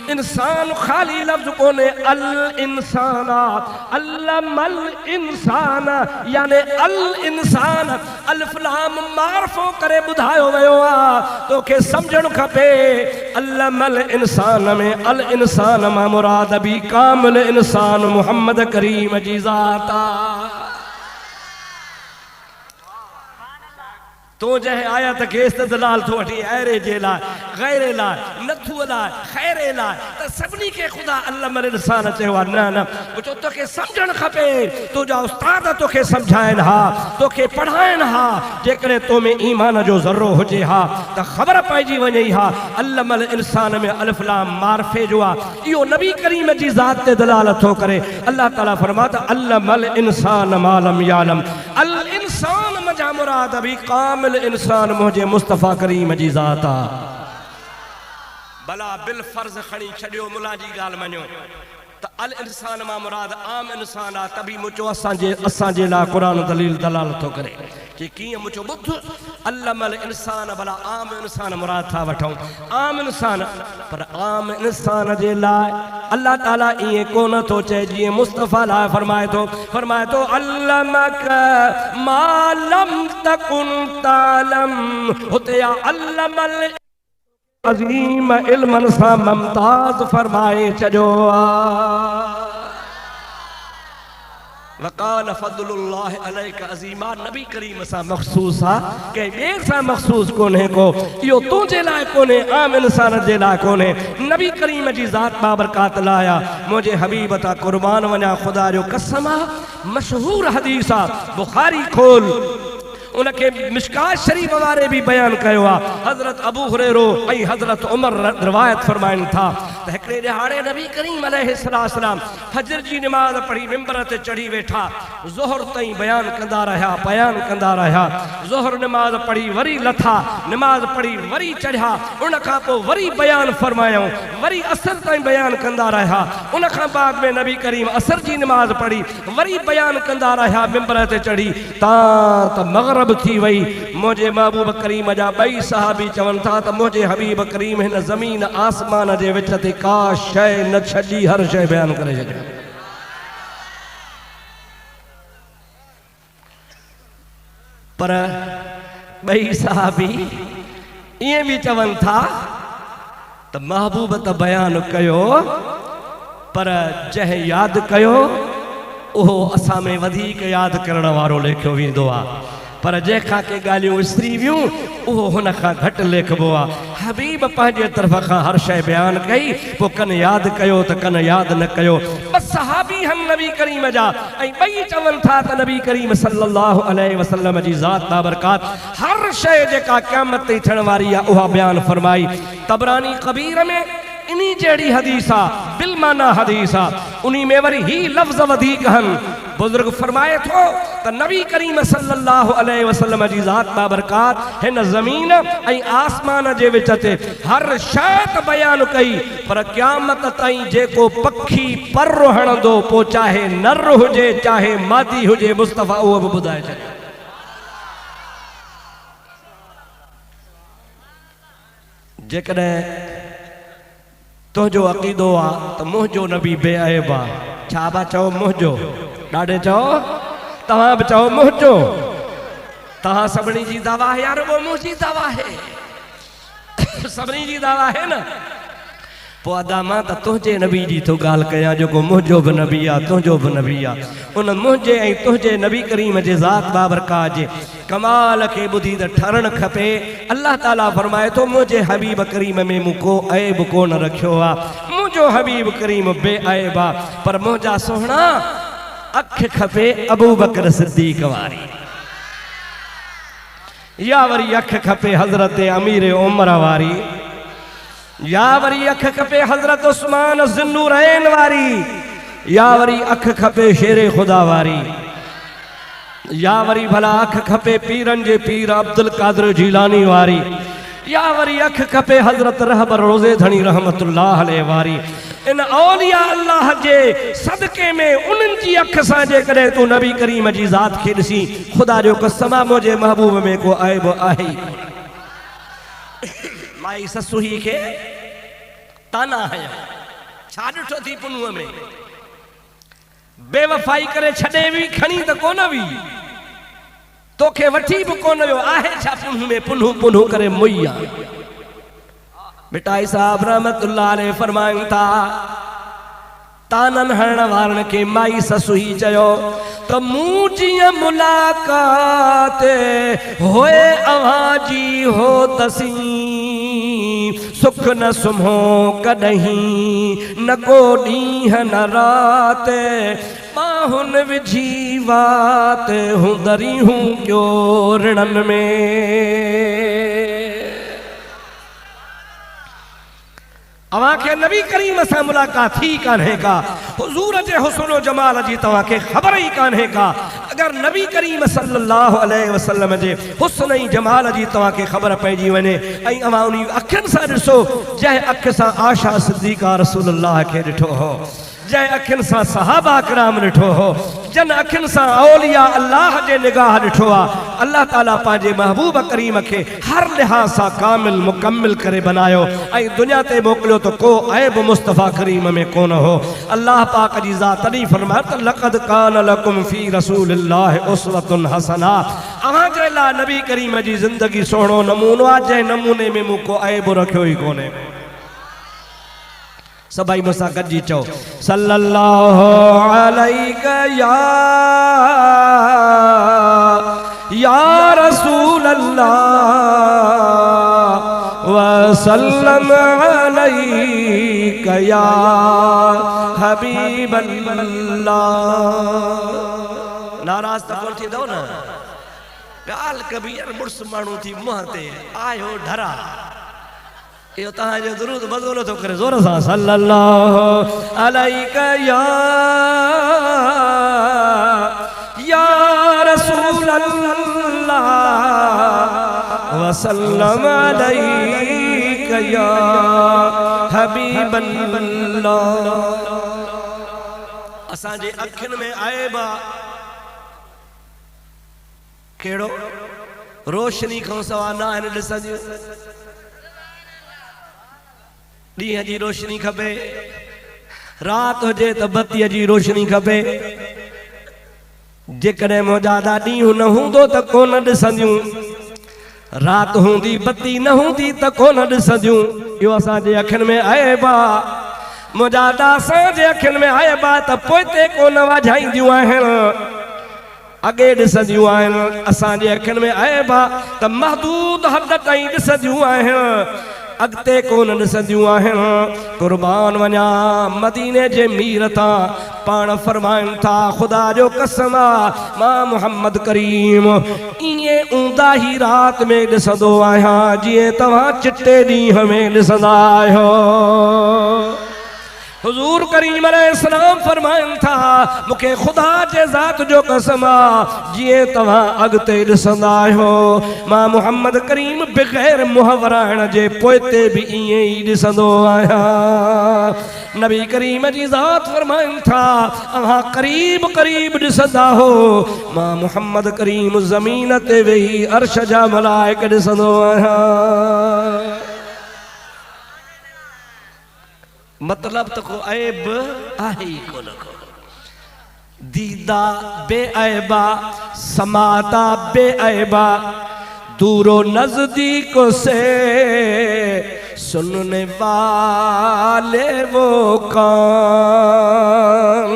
इंसान खाली लफ्ज कोने, अल इंसाना अल्लमल इंसान यानी अल इंसान अलिफ लाम मार्फो करे बुधायो वयो आ, तोखे समझण खपे अल्लमल इंसान में अल इंसान मा मुराद बि कामिल इंसान मुहम्मद करीम जी ज़ात आ। तो जह आयत के इस्तदलाल तो वठी ऐरे जे लाइ गैरे लाइ नथू लाइ खैरे लाइ त सभिनी खे ख़ुदा अल्लमल इंसान चयो आहे। न न पुछो तोखे सम्झणु खपे, तुंहिंजा उस्ताद तोखे सम्झाइनि हा, तोखे पढ़ाइनि हा, जेकॾहिं तो में ईमान जो ज़र्रो हुजे हा त ख़बर पइजी वञे हा अल्लमल इंसान में अलिफ लाम मार्फे जो आहे। इहो नबी करीम जी ज़ात ते दलालत थो करे। अल्लाह ताला फरमाता अल्लमल इंसान मा लम यालम, अल इंसान मजा मुराद बि कामिल इंसान मुझे मुस्तफ़ा करीम जी ज़ात आ। भला बिल फर्ज़ खणी छॾियो मुला जी ॻाल्हि मञो त अल इंसान मां मुराद आम इंसान आ, तभी मुचो असांजे लाइ क़ुरान दलील दलालत थो करे कि कीअं मुचो ॿुध अल्लमल इंसान, भला आम इंसान मुराद था वठूं आम इंसान, पर आम इंसान जे लाइ अल्लाह ताला ईअं कोन थो चए जीअं मुस्तफ़ा लाइ फरमाए थो अल्लमक मा लम तकुन तालम, हुते अल्लमल अज़ीम इल्मन सां ममताज़ फरमाए छॾियो आ। वक़ाल फ़ज़लुल्लाह अलैका अज़ीमा, नबी करीम सां मख़सूस आ, कंहिं ॿिए सां मख़सूस कोन्हे को। इहो तुंहिंजे लाइ कोन्हे, आम इंसान जे लाइ कोन्हे, नबी करीम जी ज़ात बाबरकात लाइ आ। मुंहिंजे हबीब तां क़ुर्बान वञा, ख़ुदा जो कसम आ, मशहूर हदीस आ, बुखारी खोल उनके मिशकात शरीफ वारे भी बयान कयो आ। हजरत अबू हुरैरो ऐं हजरत उमर रिवायत फरमाइनि था त हिकिड़े ॾिहाड़े नबी करीम अलैहिस्सलाम फजर जी निमाज़ पढ़ी मिंबर ते चढ़ी वेठा, ज़ोहर ताईं बयान कंदा रहिया, ज़ोहर निमाज़ पढ़ी वरी लथा, निमाज़ पढ़ी वरी चढ़िया, उन खां पोइ वरी बयान फरमायऊं, वरी असर ताईं बयान कंदा रहिया, उन खां बाद में नबी करीम असर जी निमाज़ पढ़ी वरी बयान कंदा रहिया, मिंबर ते चढ़ी त मग़रिब थी वई। मुझे महबूब करीम जा ॿई सहाबी चवनि था त मुझे हबीब करीम हिन ज़मीन आसमान जे विच ते का शइ न छॾी, हर शइ बयान करे छॾियो। पर ॿई सहाबी ईअं बि चवनि था त महबूब त बयान कयो, पर जंहिं यादि कयो उहो असां में वधीक यादि करण वारो लेखियो वेंदो आहे, पर जंहिंखां के ॻाल्हियूं विसरी वियूं उहो हुन खां घटि लेखिबो आहे। हबीब पंहिंजे तरफ़ खां हर शइ बयानु कई, पोइ कन यादि कयो त कन यादि न कयो। बस सहाबी हम नबी करीम जा, ऐं ॿई चवनि था त नबी करीम सल्लल्लाहु अलैहि वसल्लम जी ज़ात बाबरकात हर शइ जेका क़यामत ताईं थियण वारी आहे उहा बयानु फरमाई। तबरानी कबीर में इन्ही जहिड़ी हदीस आहे, बिल माना हदीस आहे, उन्ही में वरी ही लफ़्ज़ वधीक आहिनि। बुज़ुर्ग फरमाए थो त नबी करीम सल्लल्लाहु अलैहि वसल्लम जी ज़ात बाबरकात हिन ज़मीन ऐं आसमान जे विच ते हर शइ त बयानु कई, पर क़यामत ताईं जेको पखी पर हणंदो, पोइ चाहे नर हुजे चाहे मादी हुजे, मुस्तफ़ा उहो बि ॿुधाए छॾियो। जेकॾहिं तुंहिंजो अक़ीदो आहे त मुंहिंजो नबी बेअयब आहे, छा बा चओ मुंहिंजो, ॾाढे चओ, तव्हां बि चओ मुंहिंजो, तव्हां सभिनी जी दावा आहे यार, वो मुंहिंजी दावा आहे, सभिनी जी दावा आहे न। पोइ अदा मां त तुंहिंजे नबी जी थो ॻाल्हि कयां, जेको मुंहिंजो बि नबी आहे, तुंहिंजो बि नबी आहे। उन मुंहिंजे ऐं तुंहिंजे नबी करीम जे ज़ात बाबरकात जे कमाल खे ॿुधी त ठरणु खपे। अल्लाह ताला फरमाए थो मुंहिंजे हबीब करीम में मूं को ऐब कोन रखियो आहे, मुंहिंजो हबीब करीम बेअयब आहे, पर मुंहिंजा सोहणा अख खपे अबू बकर सिद्दीक़ वारी, या वरी अख खपे हज़रत अमीर उमर वारी, या वरी अख खपे हज़रत उस्मान ज़ुन्नूरैन वारी, या वरी अख खपे शेरे खुदा वारी, या वरी भला अख खपे पीरन जे पीर अब्दुल कादिर जीलानी वारी, या वरी अख खपे हज़रत रहबर रोज़े धनी रहमतुल्लाह अलैहि वारी। इन औलिया अल्लाह जे सदके में उन्हनि जी अख सां जेकॾहिं तूं नबी करीम जी ज़ात खे ॾिसी, ख़ुदा जो कसम आहे मुंहिंजे महबूब में को ऐब आहे। माई ससु ही खे ताना हया छा ॾिठो थी पुन्नुअ में बेवफाई करे छॾे भी खणी त कोन वी तोखे वठी भी कोन वियो आहे छा पुन्नु में पुन्नु पुन्नु करे मुइया मिटाई साहब रहमतुल्लाह अलैह फरमाइनि था तानन हरण वारन के माई ससु ही चयो त मूं जीअं मुलाकात होए अव्हां जी हो तसी सुख न सुम्हो कॾहिं न को ॾींहं न रात बाहुन विझी वात हूं दरी हूं क्यो रिणन में अवां के नबी करीम से मुलाकात थी कान्हे का हुजूर जे हुस्न जमाल जी तवां के खबर ही कान्हे का अगर नबी करीम सल्लल्लाहु अलैहि वसल्लम जे हुस्न जमाल जी तवां के खबर पइजी वने ऐं अवां उन अखियुनि सां ॾिसो जंहिं अख सां आशा सिद्दीका रसूलुल्लाह के ॾिठो हो जंहिं अखियुनि सां सहाबा किराम ॾिठो हो जन अखियुनि सां औलिया अल्लाह जे निगाह ॾिठो आहे अल्लाह ताला पंहिंजे महबूब करीम के हर लिहाज सां कामिल मुकम्मिल करे बनायो ऐं दुनिया ते मोकिलियो तो को ऐब मुस्तफ़ा करीम में कोन हो अल्लाह पाक जी ज़ात तॾहिं फरमायो त लक़द कान लकुम फी रसूलिल्लाहि उस्वतुन हसना अव्हां जे लाइ नबी करीम जी ज़िंदगी सुहिणो नमूनो आहे जंहिं नमूने में मूं को ऐब रखियो ई कोन्हे सबाई मुसा गजी चो सल्लल्लाहु अलैहि या रसूल अल्लाह व सल्लम अलैहि या हबीब अल्लाह नाराज त कोन थींदो न ॻाल्हि कबीर मुड़स माण्हू थी मुंहं ते आयो ढरा यो तहां जो दुरूद बदलो तो करे जोर सां सल्लल्लाहु अलैहि या रसूल अल्लाह व सल्लम अलैहि या हबीब अल्लाह असां जे अखियुनि में आएबा केड़ो रोशनी खां सवा ना आहिनि ॾिसंदियूं ॾींहं जी रोशनी खपे रात हुजे त बत्तीअ जी रोशनी खपे जेकॾहिं मौजादा ॾींहुं न हूंदो त कोन ॾिसंदियूं रात हूंदी बत्ती न हूंदी त कोन ॾिसंदियूं इहो असांजे अखियुनि में आएबा मौजादा असांजे अखियुनि में आएबा त पोइते कोन वाझाईंदियूं आहिनि अॻे ॾिसंदियूं आहिनि असांजे अखियुनि में आएबा त महदूद हद ताईं ॾिसंदियूं आहिनि अगते कोन ॾिसंदियूं आहिनि कुर्बान वञा मदीने जे मीर तां पाण फरमाइनि था ख़ुदा जो कसम आहे मां मुहम्मद करीम ईअं ऊंदा ही रात में ॾिसंदो आहियां जीअं तव्हां चिटे ॾींहं में ॾिसंदा आहियो हुजूर करीम अलैहिस्सलाम फरमाइनि था मूंखे ख़ुदा जे ज़ात जो कसम आहे जीअं तव्हां अॻिते ॾिसंदा आहियो मां मुहम्मद करीम बग़ैर मुंहुं वराइण जे पोइते बि ईअं ई ॾिसंदो आहियां नबी करीम जी ज़ात फरमाइनि था अव्हां क़रीब क़रीब ॾिसंदा हो मां मुहम्मद करीम ज़मीन ते वेही अर्श जा मलाइक ॾिसंदो आहियां मतलब तो को ऐब आहे ही कोन को दीदा बेऐबा समाता बेऐबा दूरो नजदीकों से सुनने वाले वो कान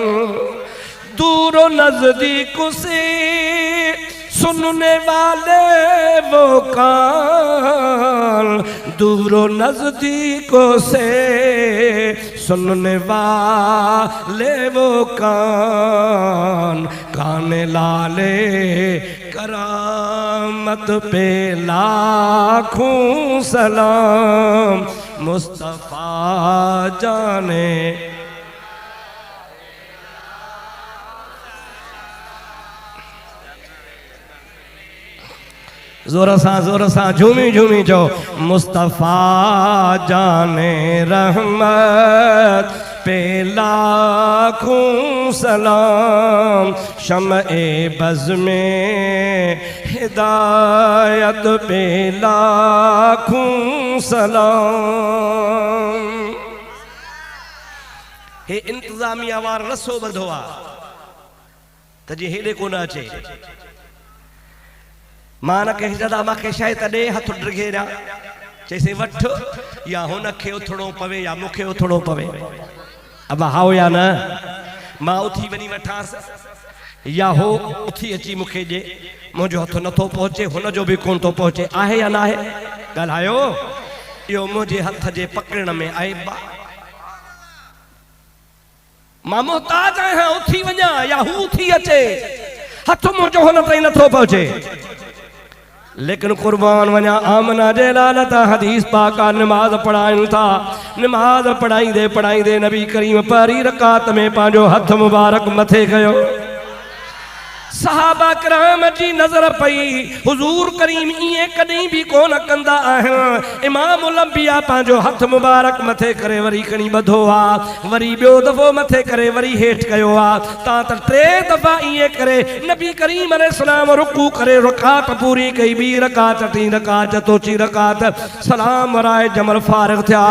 दूरो नजदीकों से सुनने वाले वो कान दूरो नजदीकों से सुनने वाले वो कान लाले करामत पे लाखों सलाम मुस्तफा जाने जोर सा झूमी झूमी जो मुस्तफा जाने रहमत पे लाखों सलाम शम्ए बज़ में हिदायत पे लाखों सलाम हे इंतजामिया वार रसो बंधो आ त जे हेडे कोन अचे मां न के दादा मांखे शइ त ॾे हथ ड्रिघेरा चईसे वठ या हुनखे उथणो पवे या मूंखे उथणो पवे अब हाओ या न मां उथी वञी वठांसि या हो उथी अची मूंखे ॾे मुंहिंजो हथ नथो पहुचे हुनजो बि कोन थो पहुचे आहे या न आहे ॻाल्हायो इहो मुंहिंजे हथ जे पकड़ण में आहे मां मोहताज आहियां उथी वञा या हू उथी अचे हथ मुंहिंजो हुन ताईं नथो पहुचे लेकिन कुर्बान वञा आमना जे लाल ता हदीस पाका नमाज पढ़ायूं था नमाज पढ़ाईंदे नबी करीम पहिरीं रकात में पंहिंजो हथ मुबारक मथे कयो सहाबा कराम जी नजर पई हुजूर करीम इए कहीं भी कोन कंदा आहिनि इमाम उलंबिया पंहिंजो हथ मुबारक मथे करे वरी खणी बधो आ वरी ॿियो दफ़ो मथे करे वरी हेठ कयो आ ता त टे दफ़ा इए करे नबी करीम अलैहिस्सलाम रुकू करे रकात पूरी कई बी रकात टी रकात चौथी रकात सलाम वराए जमल फारिग थिया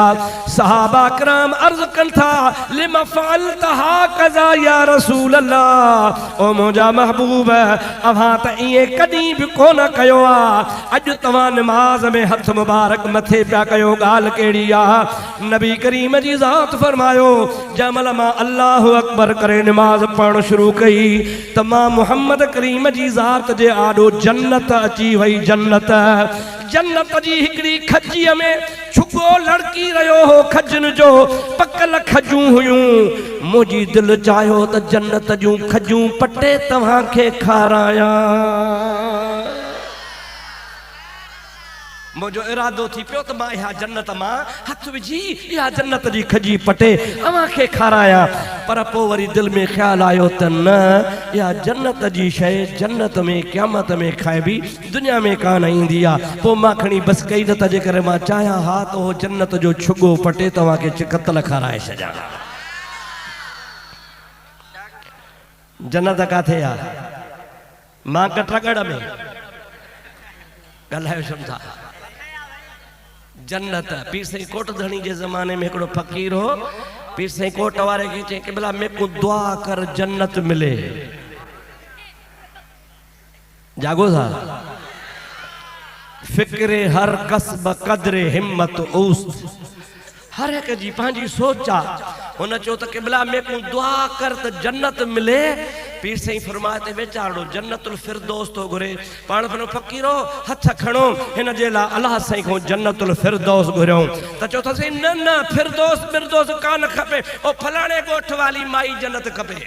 सहाबा कराम अर्ज कन था लिमा फअलता कज़ा या रसूल अल्लाह ओ मुंहिंजा महबूब अवां त इए कहीं भी कोन कयो आ अज तवां नमाज में हथ मुबारक मथे पिया कयो गाल केड़ी आ नबी करीम जी ज़ात फरमायो जमल मां अल्लाह अकबर करे नमाज पढ़ण शुरू कई त मां मोहम्मद करीम जी ज़ात जे आडो जन्नत अची वई जन्नत जी हिकड़ी खजीअ में छुगो लड़की रहियो हो खजन जो पकल खजूं हुयूं मुझी दिल चाहो त जन्नत जूं खजूं पटे तव्हां खे खाराया मुझो इरादो थी पियो त मां इहा जन्नत मां हथ विझी इहा जन्नत जी खजी पटे अवां खे खाराया पर पोइ वरी दिल में ख्याल आयो त न इहा जन्नत जी शइ जन्नत में क़यामत में खाइबी दुनिया में कान ईंदी आहे पोइ मां खणी बस कई न त जेकर मां चाहियां हा त उहो जन्नत जो छुगो पटे तव्हां खे चिकतल खाराए छॾियां जन्नत काथे आहे मां कटरगढ़ में ॻाल्हायो सम्झा जन्नत पीर साईं कोट धणी के जमाने में एकड़ो फकीर हो पीर साईं कोट वारे के चे कि भला मेरे को दुआ कर जन्नत मिले जागो था फिक्रे हर कसब कदरे हिम्मत उस हर एक जी पांजी सोचा उन चो त किबला में को दुआ कर त जन्नत मिले पीर साईं फरमाते बेचारो जन्नतुल फिरदौस तो घुरे पाण पनो फकीरो हथ खणो हिन जे ला अल्लाह साईं को जन्नतुल फिरदौस घुरियो त चो त साईं न न फिरदौस कान खपे ओ फलाणे गोठ वाली माई जन्नत खपे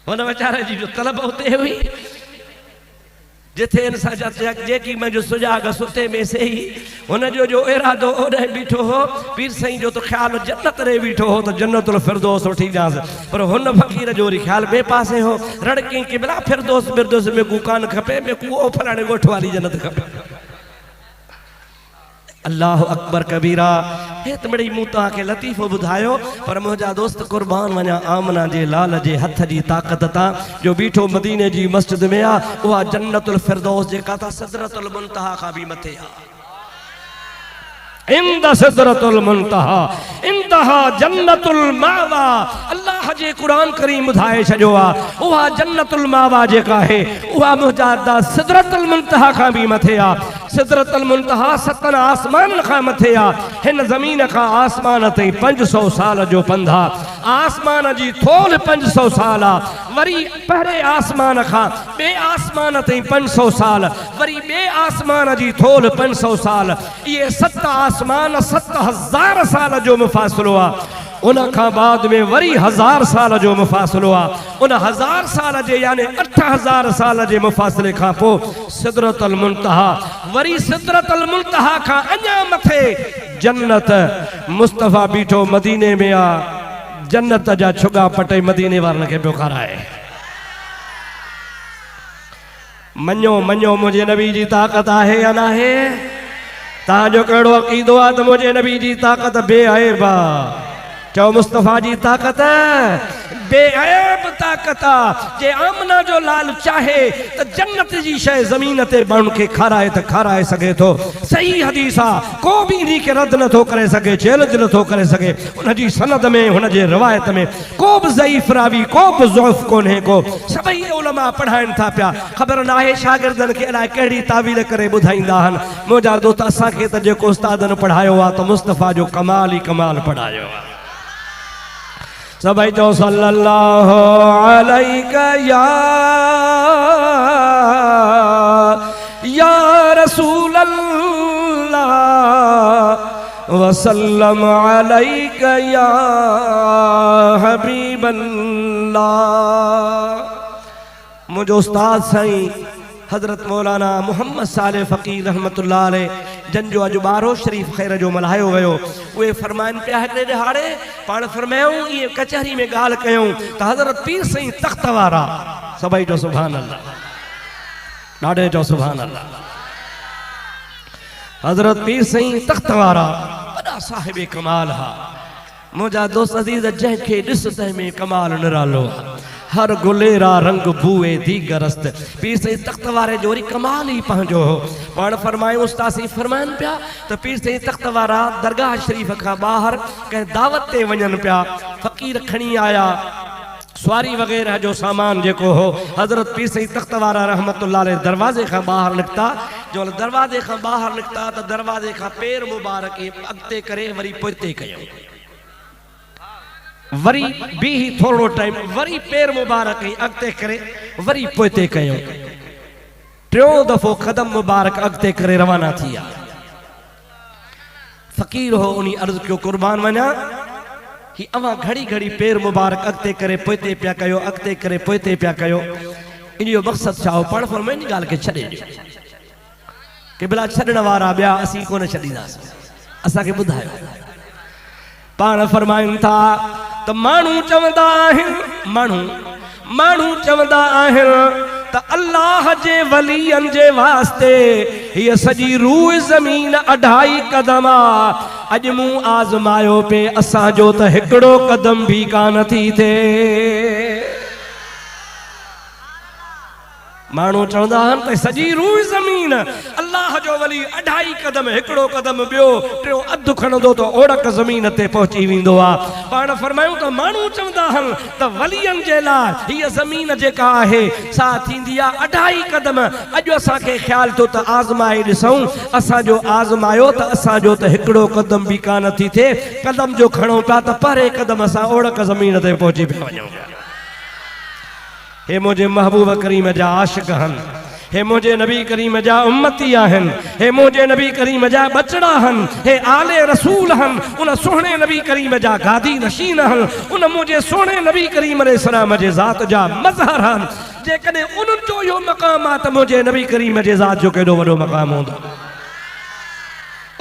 हुन बेचारे जी जो तलब होते हुई जिथे इंसान जेकी मुझो सुजाग सुते में से ही हुन जो इरादो ओॾे बीठो हो पीर साईं जो तो ख्याल जन्नत रे बीठो हो तो जन्नतुल फिरदौस उठी जास पर हुन फकीर जो वरी ख्याल बे पासे हो रड़की के बिना फिरदौस में को कान खपे में को ओ फलाणे गोठ वाली जन्नत खपे अल्लाह अकबर कबीरा हे त बड़ी मूं तव्हांखे लतीफ़ो ॿुधायो पर मुंहिंजा दोस्त कुर्बान वञा आमना जे लाल जे हथ जी ताक़त तां जो बीठो मदीने जी मस्जिद में आ उहा जन्नतुल फिरदौस जेका था सिदरतुल मुंतहा खां बि मथे आ इंद सिदरतुल मुंतहा इंतहा जन्नतुल मावा अल्लाह जे कुरान करीम ॿुधाए छॾियो आहे उहा जन्नतुल मावा जेका आहे उहा मुंहिंजा सिदरतुल मुंतहा खां बि मथे आहे सिदरतुल मुंतहा सतन आसमान खां मथे आहे हिन ज़मीन खां आसमान ताईं 500 साल जो पंधा आसमान जी थोल 500 साल आहे वरी पहिरे आसमान खां ॿिए आसमान ताईं 500 साल वरी ॿिए आसमान जी थोल 500 साल इहे 7 आसमान 7000 साल जो मुफ़ासिलो आहे उन खां बाद में वरी 1000 साल जो मुफ़ासिलो आहे उन 1000 साल जे यानी 8000 साल जे मुफ़ासिले खां पोइ सिदरतुल मुंतहा वरी सिदरतुल मुंतहा खां अञा मथे जन्नत मुस्तफ़ा बीठो मदीने में आहे जन्नत जा छुगा पटे मदीने वारनि खे पियो खाराए मञो मञो मुंहिंजे नबी जी ताक़त आहे या न आहे तव्हांजो कहिड़ो अक़ीदो आहे त मुंहिंजे नबी जी ताक़त बेअहिब आहे चो मुस्तफ़ा जी ताकत बेअब ताकत जे आमना जो लाल चाहे तो जन्नत जी शय जमीन ते बण के खाराए तो खाराए सके तो सही हदीस आ को भी नी के रद्द न थो करे सके चैलेंज न थो करे सके उन जी सनद में उन जे रिवायत में को भी ज़ईफ रावी को भी ज़ौफ कोने को सभई उलमा पढ़ाइन था पिया खबर ना है शागिर्दन के अलाए केड़ी तावील करे बुधाइंदा हन मोजा दोस्त असा के त जेको उस्तादन पढ़ायो आ तो मुस्तफ़ा जो कमाल ही कमाल पढ़ायो आ सभई जो सल्लल्लाहु अलैहि या रसूल अल्लाह वसल्लम अलैका या हबीब अल्लाह। मुझो उस्ताद साईं हजरत मौलाना मोहम्मद साले फ़कीर रहमतुल्लाह अलैह जन जो अज 12 शरीफ खैर जो मल्हायो वियो उहे फरमाइन पिया हिकिड़े ॾिहाड़े पाण फरमायूं ये कचहरी में ॻाल्हि कयूं त हजरत पीर साईं तख्त वारा सभई जो सुभान अल्लाह ॾाढे जो सुभान अल्लाह हजरत पीर साईं तख्त वारा वॾा साहिब कमाल हा मुंहिंजा दोस्त अज़ीज़ जंहिंखे ॾिस तंहिंमें कमाल निरालो हर गुलेरा रंग बूए दीगरस्त पीर साईं तख्त वारे जो वरी कमाल ही पंहिंजो हो पाण फरमायूं उस्ताद साईं फरमाइनि पिया त पीर साईं तख्त वारा दरगाह शरीफ़ खां ॿाहिरि कंहिं दावत ते वञनि पिया फ़क़ीर खणी आया सवारी वग़ैरह जो सामान जेको हो हजरत पीर साईं तख्त वारा रहमतुल्लाह अलैह दरवाजे खां ॿाहिरि निकिता जो दरवाजे खां ॿाहिरि निकिता त दरवाजे खां पेर मुबारक अॻिते करे वरी पोइते कयूं वरी भी थोड़ो टाइम वरी पेर मुबारक अॻिते करे वरी पोइते कयूं टियों दफ़ो कदम मुबारक अॻिते करे रवाना थी विया फ़क़ीर हो उन अर्ज़ कयो कुर्बान वञा ही अवां घड़ी घड़ी पेर मुबारक अॻिते करे पोइते पिया कयो अॻिते करे पोइते पिया कयो इन जो मक़सद छा हो पाण फरमाइनि ॻाल्हि खे छॾे ॾियो कि भला छॾण वारा ॿिया असीं कोन छॾींदासीं असांखे ॿुधायो पाण फरमाइनि था त माण्हू चवंदा आहिनि माण्हू चवंदा आहिनि त अल्लाह जे वलियन जे वास्ते ये सजी रूह जमीन 2.5 कदम अज मूं आज़मायो पे असां जो त हिकड़ो कदम भी कान थी थे माण्हू चवंदा आहिनि त सजी रूह ज़मीन अल्लाह जो वली 2.5 कदम हिकड़ो कदम ॿियो टियों अधु खणंदो त ओड़क ज़मीन ते पहुची वेंदो आहे पाण फरमायूं त माण्हू चवंदा आहिनि त वलियन जे लाइ हीअ ज़मीन जेका आहे सा थींदी आहे 2.5 कदम अॼु असांखे ख़्यालु थियो त आज़माए ॾिसूं असांजो आज़मायो त असांजो त हिकड़ो कदम बि कान थी थिए कदम जो खणूं पिया त परे कदम असां ओड़क ज़मीन ते पहुची पिया वञूं हे मुझे महबूब करीम जा आशिक हन हे मुझे नबी करीम जा उम्मती हन हे मुझे नबी करीम जा बचड़ा हन हे आले रसूल हन उन सोहणे नबी करीम जा गादी नशीन हन उन मुझे सोहणे नबी करीम अलैहि सलाम जे ज़ात जा मज़हर हन जे कदे उन जो यो मकाम आ त मुझे नबी करीम जे ज़ात जो केडो वडो मकाम होंदो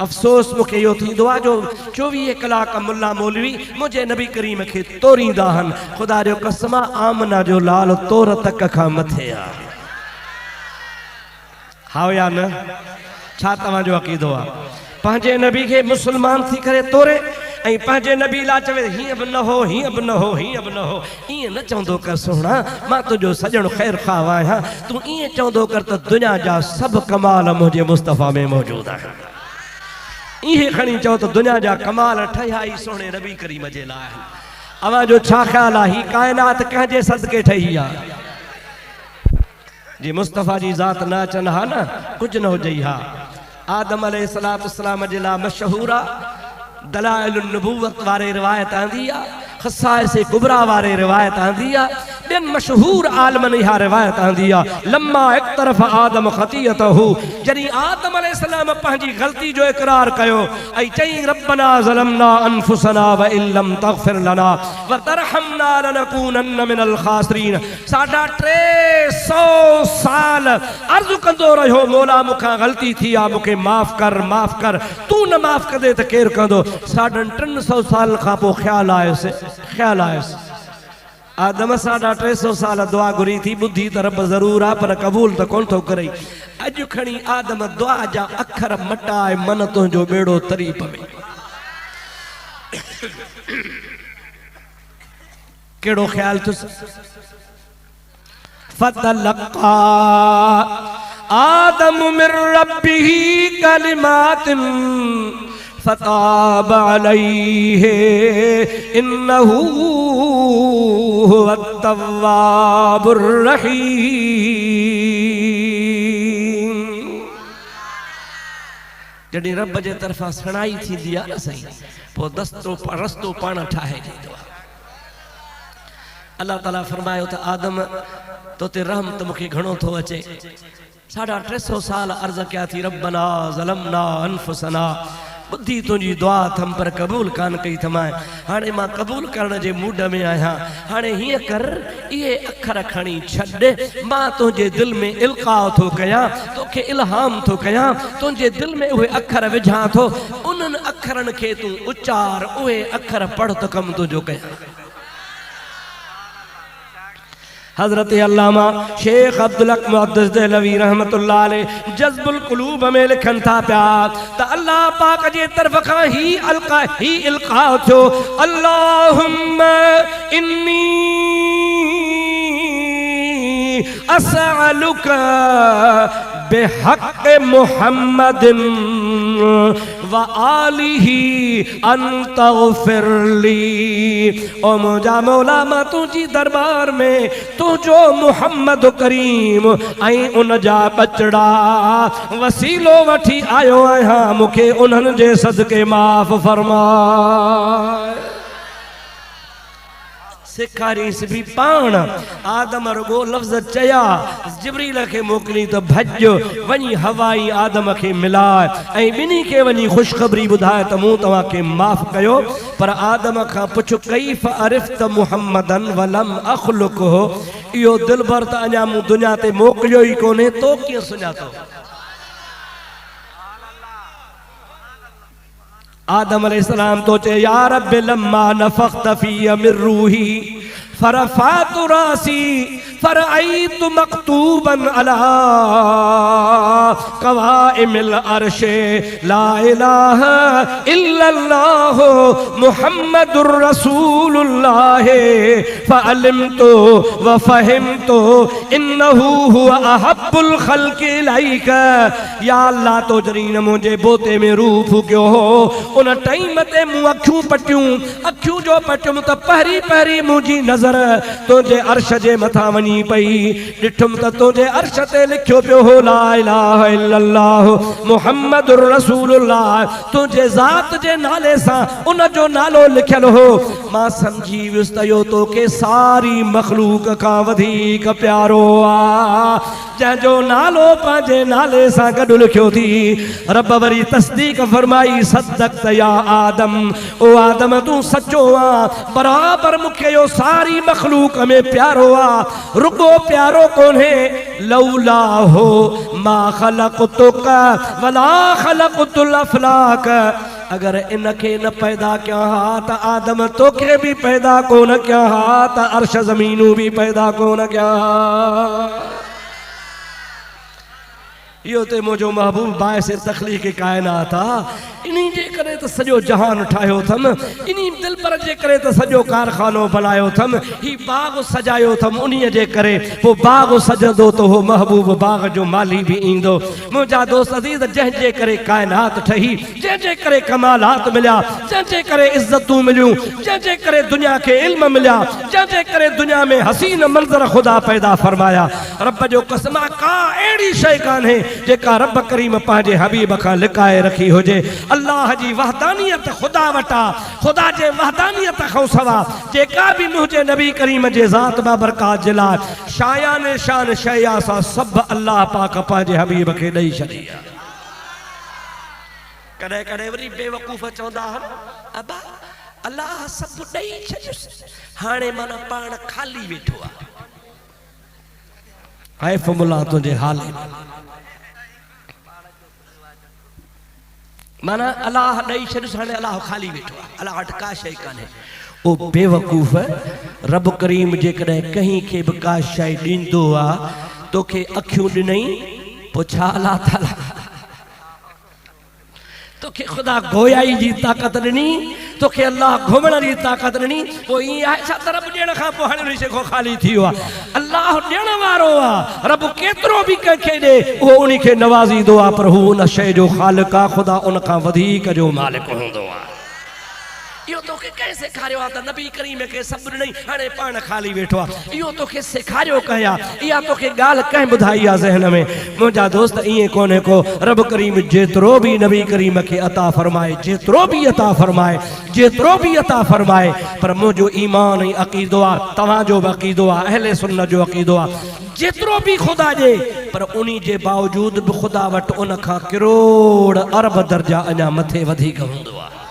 अफसोस मुखे यो थींदो आहे जो 24 कलाक मुल्ला मौलवी मुझे नबी करीम के तोरींदा हन खुदा जो कसम आमना जो लाल तोर तक खां मथे आ हाओ या न छा तव्हां जो अक़ीदो आहे पंहिंजे नबी के मुसलमान थी करे तोरे ऐं पंहिंजे नबी ला चवे हीअं बि न हो हीअं बि न हो हीअं बि न हो ईअं न चवंदो कर सोहणा मां तुंहिंजो सजण ख़ैर ख़्वाह आहियां तूं ईअं चवंदो कर त दुनिया जा सभु कमाल मुंहिंजे मुस्तफ़ा में मौजूद आहिनि इहे खणी चओ त दुनिया जा कमाल ठहिया ई सोहणे नबी करीम जे लाइ अवां जो छा ख़्याल आहे ही कायनात कंहिंजे सदके ठही आहे जी मुस्तफ़ा जी ज़ात न अचनि हा न कुझु न हुजे हा आदम अलैहिस्सलाम जे लाइ मशहूर आहे दलाइल नबूवत वारे रिवायत आंदी आहे खसाइस कुबरा वारे रिवायत आंदी आहे ॿियनि मशहूर आलमनि इहा रिवायत आंदी आहे लम्मा एक तरफ़ आदम ख़तीअतहु जॾहिं आदम अलैहिस्सलाम पंहिंजी ग़लती जो इक़रार कयो ऐं चई रब्बना ज़लमना अनफुसना व इन लम तग़फिर लना व तरहमना लनकूनन्न मिनल ख़ासिरीन 350 साल अर्ज़ु कंदो रहियो मौला मूंखां ग़लती थी आहे मूंखे माफ़ कर तूं न माफ़ कंदे त केरु कंदो 350 साल खां पोइ ख़्यालु आयुसि आदम 350 साल दुआ घुरी थी बुद्धि त रब ज़रूर आहे पर क़बूल त कोन थो करे अॼु खणी आदम दुआ जा अखर मटाए मन तुंहिंजो बेड़ो तरी पवे केड़ो ख्याल तुस फतलक्का आदम मिर रब्बिही कलिमातिन फताब अलैहि इन्नहू हुवत्तव्वाबुर रहीम। जॾहिं रब जे तरफ़ां सणाई थींदी आहे न सही पोइ रस्तो पाण ठाहे ॾींदो आहे। अल्लाह ताला फरमायो त आदम तोते रहम त मूंखे घणो थो अचे। 350 साल अर्ज़ कया थी रब्बना ज़लमना अनफुसना बुद्धि तुंहिंजी दुआ थम पर क़बूल कान कई थमाए। हाणे मां क़बूल करण जे मूड में आहियां। हाणे हीअं कर इहे अखर खणी छॾ मां तुंहिंजे दिल में इल्का थो कयां तोखे इल्हाम थो कयां तुंहिंजे दिल में उहे अखर विझां थो उन्हनि अखरनि खे तूं उचार उहे अखर पढ़ त कम तुंहिंजो कयां। हजरत अल्लामा शेख अब्दुल हक मुहद्दिस देहलवी रहमतुल्लाह अलैह जज्बुल कुलूब में लिखन था प्या त अल्लाह पाक जे तरफ खां ही इल्का थियो अल्लाहुम्मा इन्नी असअलुका बिहक़ मुहम्मदिन व आलिही अन तग़फिरली। ओ मुझा मौला मां तुझी दरबार में तुझो मुहम्मद करीम ऐं उन जा बचड़ा वसीलो वठी आयो आहियां मूंखे उन्हनि जे सदके माफ़ फरमाए। सेखारीस भी पाण आदम रुगो लफ्ज़ चया जिब्रील के मोकली तो भज वनी हवाई आदम के मिलाए ऐं बिनी के वनी खुशखबरी बुधाए त मूं तवा के माफ़ कयो। पर आदम का पुछ कैफ अरिफ्त मुहम्मदन वलम अखलुकहु इहो दिल भर त अञा मूं दुनिया ते मोकलियो ई कोने तो कीअं सुञातो। आदम अलैहिस्सलाम तो चे या रब्बि लम्मा नफ़ख्त फ़ीय मिर रूही फरफ़अतु रासी फरअयतु मक्तूबन अला कवाइमिल अर्श ला इलाहा इल्लल्लाह मुहम्मदुर रसूलुल्लाह फ़अलिमतु व फ़हिमतु इन्नहु हुवा अहब्बुल ख़ल्क़ि इलैका। या अल्लाह तो जरीन मुझे बोते में रूह फूकियो हो उन टाइम ते मूं अखियूं पटियूं अखियूं जो पटियुम त पहरी पहरी मुंहिंजी नज़र तुंहिंजे अर्श जे मथां वञी पई ॾिठुम त तुंहिंजे अर्श ते लिखियो पियो हो ला इलाहा इल्लल्लाह मुहम्मदुर रसूलुल्लाह तुंहिंजे ज़ात जे नाले सां उन जो नालो लिखियल हो। मां समझी वियुसि त इहो तोखे सारी मखलूक खां वधीक प्यारो आहे जंहिंजो नालो पंहिंजे नाले सां गॾु लिखियो थी। रब वरी तस्दीक फरमाई सदक़त या आदम ओ आदम तू सचो आ बराबर मूंखे इहो सारी मखलूक में प्यारो आ रुगो प्यारो कोन्हे लौला हो मा ख़लक़तुक वला ख़लक़तुल अफ़लाक। अगर इनके न पैदा क्या हा त आदम तोखे भी पैदा कोन क्या हा त अर्श ज़मीनू भी पैदा कोन क्या हा। यो ते मुझो महबूब बायस तखलीक कायनात आ इन्हीं जे करे तो सजो जहान ठायो थम इन्हीं दिल पर जे करे तो सजो कारखानो बनायो थम ही बाग सजायो थम उन्हीं जे करे वो बाग सजदो तो हो महबूब बाग जो माली भी इंदो। मुझा दोस्त अजीज जह जे करे कायनात ठही जह जे करे कमालात मिला जह जे करे इज्जतूं मिलियूं जह जे करे दुनिया के इल्म मिला जह जे करे दुनिया में हसीन मंजर खुदा पैदा फरमाया। रब जो कसम का एड़ी शय कान्हे जेका रब करीम पंहिंजे हबीब खां लिकाए रखी हुजे। अल्लाह जी वहदानियत खुदा वटा खुदा जे वहदानियत खां सवा जेका भी मुझे नबी करीम जे ज़ात बाबरकात जे लाइ शायान शान शया सा सब अल्लाह पाक पंहिंजे हबीब खे ॾेई छॾी। कॾहिं कॾहिं वरी बेवकूफ़ चवंदा आहिनि अबा अल्लाह सभु ॾेई छॾियुसि हाणे माना पाण खाली वेठो आहे। हैफ़ मुला तुंहिंजे हाल माना अल्लाह ॾेई छॾियुसि हाणे अल्लाह खाली वेठो आहे अल्लाह वटि का शइ कान्हे। ओ बेवकूफ़ रब करीम जेकॾहिं कंहिं खे बि का शइ ॾींदो आहे तोखे अखियूं ॾिनई पोइ छा अल्लाह ताला तोखे ख़ुदा गोयाई जी ताक़त ॾिनी तोखे अल्लाह घुमण जी ताक़त ॾिनी पोइ ईअं आहे छा त रब ॾियण खां पोइ हाणे उन शइ खां ख़ाली थी वियो आहे अल्लाह ॾियण वारो आहे रब केतिरो बि कंहिंखे ॾे उहो उन खे नवाज़ींदो आहे पर हू उन शइ जो ख़ालिक़ आहे ख़ुदा उन खां वधीक जो मालिक हूंदो आहे इहो तोखे कंहिं सेखारियो आहे त नबी करीम खे सब्र नहीं हाणे पाण खाली वेठो आहे इहो तोखे सेखारियो कंहिं आहे इहा तोखे ॻाल्हि कंहिं ॿुधाई आहे ज़हन में मुंहिंजा दोस्त ईअं कोन्हे को रब करीम जेतिरो बि नबी करीम खे अता फरमाए जेतिरो बि अता फरमाए जेतिरो बि अता फरमाए पर मुंहिंजो ईमान ऐं अक़ीदो आहे तव्हांजो बि अक़ीदो आहे अहले सुन्नत जो अक़ीदो आहे जेतिरो बि ख़ुदा ॾे पर उन जे बावजूद बि ख़ुदा वटि उन खां करोड़ अरब दर्जा अञा मथे वधीक हूंदो आहे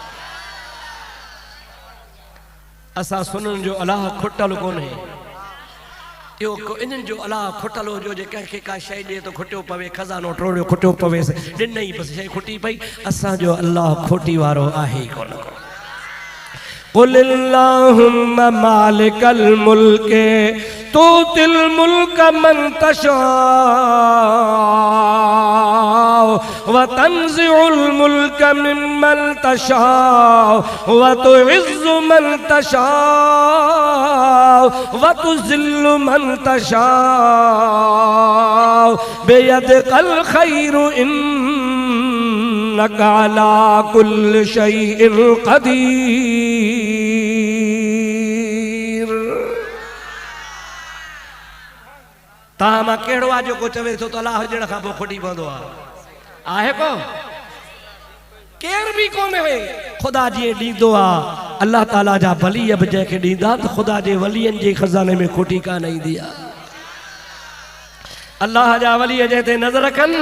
असा सुनन जो अलाह खुटल कोन्हे इहो इन्हनि जो अलाह खुटल हुजो जे कंहिंखे का शइ ॾिए तो खुटियो पवे खज़ानो टोड़ियो खुटियो पवेसि ॾिनई बसि शइ खुटी पई असांजो अलाह खोटी वारो आहे ई कोन को क़ुल अल्लाहुम्मा मालिकल मुल्क तूतिल मुल्क मन तशा व तंज़िउल मुल्क मिम्मन तशा व तुइज़्ज़ु मन तशा व तुज़िल्लु मन तशा बियदिकल खैरु इन्नका अला कुल्लि शैइन क़दीर तामा केड़ो आ जो को चवे तो अल्लाह जण खां पोइ खुटी पवंदो आहे को केर भी कोने खुदा जी ॾींदो आहे अल्लाह ताला जा वली अब जंहिंखे ॾींदा त ख़ुदा जे वलियनि जे खज़ाने में खोटी कान ईंदी आहे अल्लाह जा वली जंहिं नज़र कनि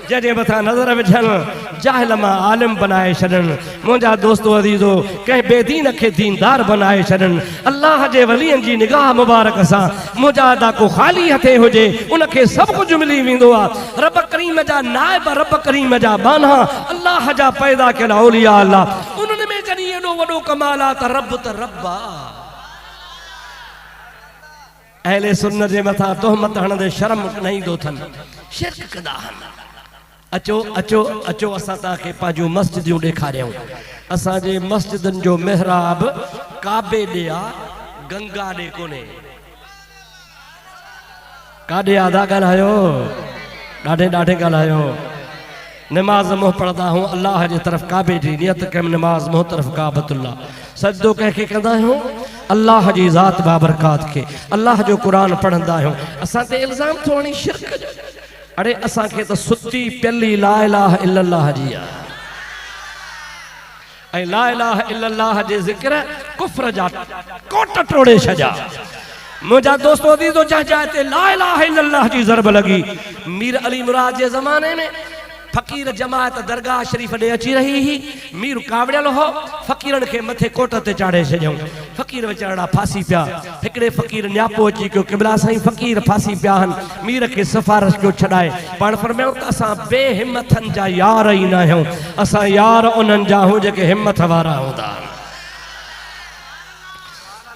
जंहिंजे मथां नज़र विझनि जाहिल मां आलिम बनाए छॾनि मुंहिंजा दोस्तो अज़ीज़ो कंहिं बेदीन खे दीनदार बनाए छॾनि अल्लाह जे वलियनि जी निगाह मुबारक सां मुंहिंजा अदा को ख़ाली हथे हुजे उनखे सभु कुझु मिली वेंदो आहे रब करीम जा नाइब रब करीम जा बाना अल्लाह जा पैदा कयल औलिया अल्लाह उन्हनि में जॾहिं एॾो वॾो कमाल आहे त रब आहे अहले सुन्नत जे मथां तोहमत हणंदे शर्म न ईंदो अथनि शिरक कंदा आहिनि अचो अचो अचो असां तव्हांखे पंहिंजूं मस्जिदियूं ॾेखारियूं असांजे मस्जिदनि जो महराब काबे ॾे आहे गंगा ॾे कोन्हे काॾे आधा ॻाल्हायो ॾाढे ॾाढे ॻाल्हायो नमाज मुंह पढ़ंदा आहियूं अल्लाह जे तरफ़ काबे जी नियत कयमि नमाज मुंह तरफ़ काबतुल्लाह सजदो कंहिंखे कंदा आहियूं अल्लाह जी ज़ात बाबरकात के अल्लाह जो कुरान पढ़ंदा आहियूं असां ते इल्ज़ाम थो हणी शिरक जो अड़े असांखे त सुती पियली ला इलाहा इल्लल्लाह जी आहे ऐं ला इलाहा इल्लल्लाह जे ज़िक्र कुफ्र जा कोट टोड़े छॾिया मुंहिंजा दोस्तो अज़ीज़ो जंहिं जाइ ते ला इलाहा इल्लल्लाह जी ज़रब लॻी मीर अली मुराद जे ज़माने में फ़कीर जमात दरगाह शरीफ ॾे अची रही ही मीर कावड़ियल हो फ़कीरनि खे मथे कोट ते चाढ़े छॾियऊं फ़कीर वीचारा फासी पिया हिकिड़े फ़कीर न्यापो अची कयो क़िबला साईं फ़कीर फासी पिया आहिनि मीर खे सिफारिश कयो छॾाए पाण फरमायूं त असां बेहिमतनि जा यार ई न आहियूं असां यार उन्हनि जा आहियूं जेके हिमत वारा हूंदा आहिनि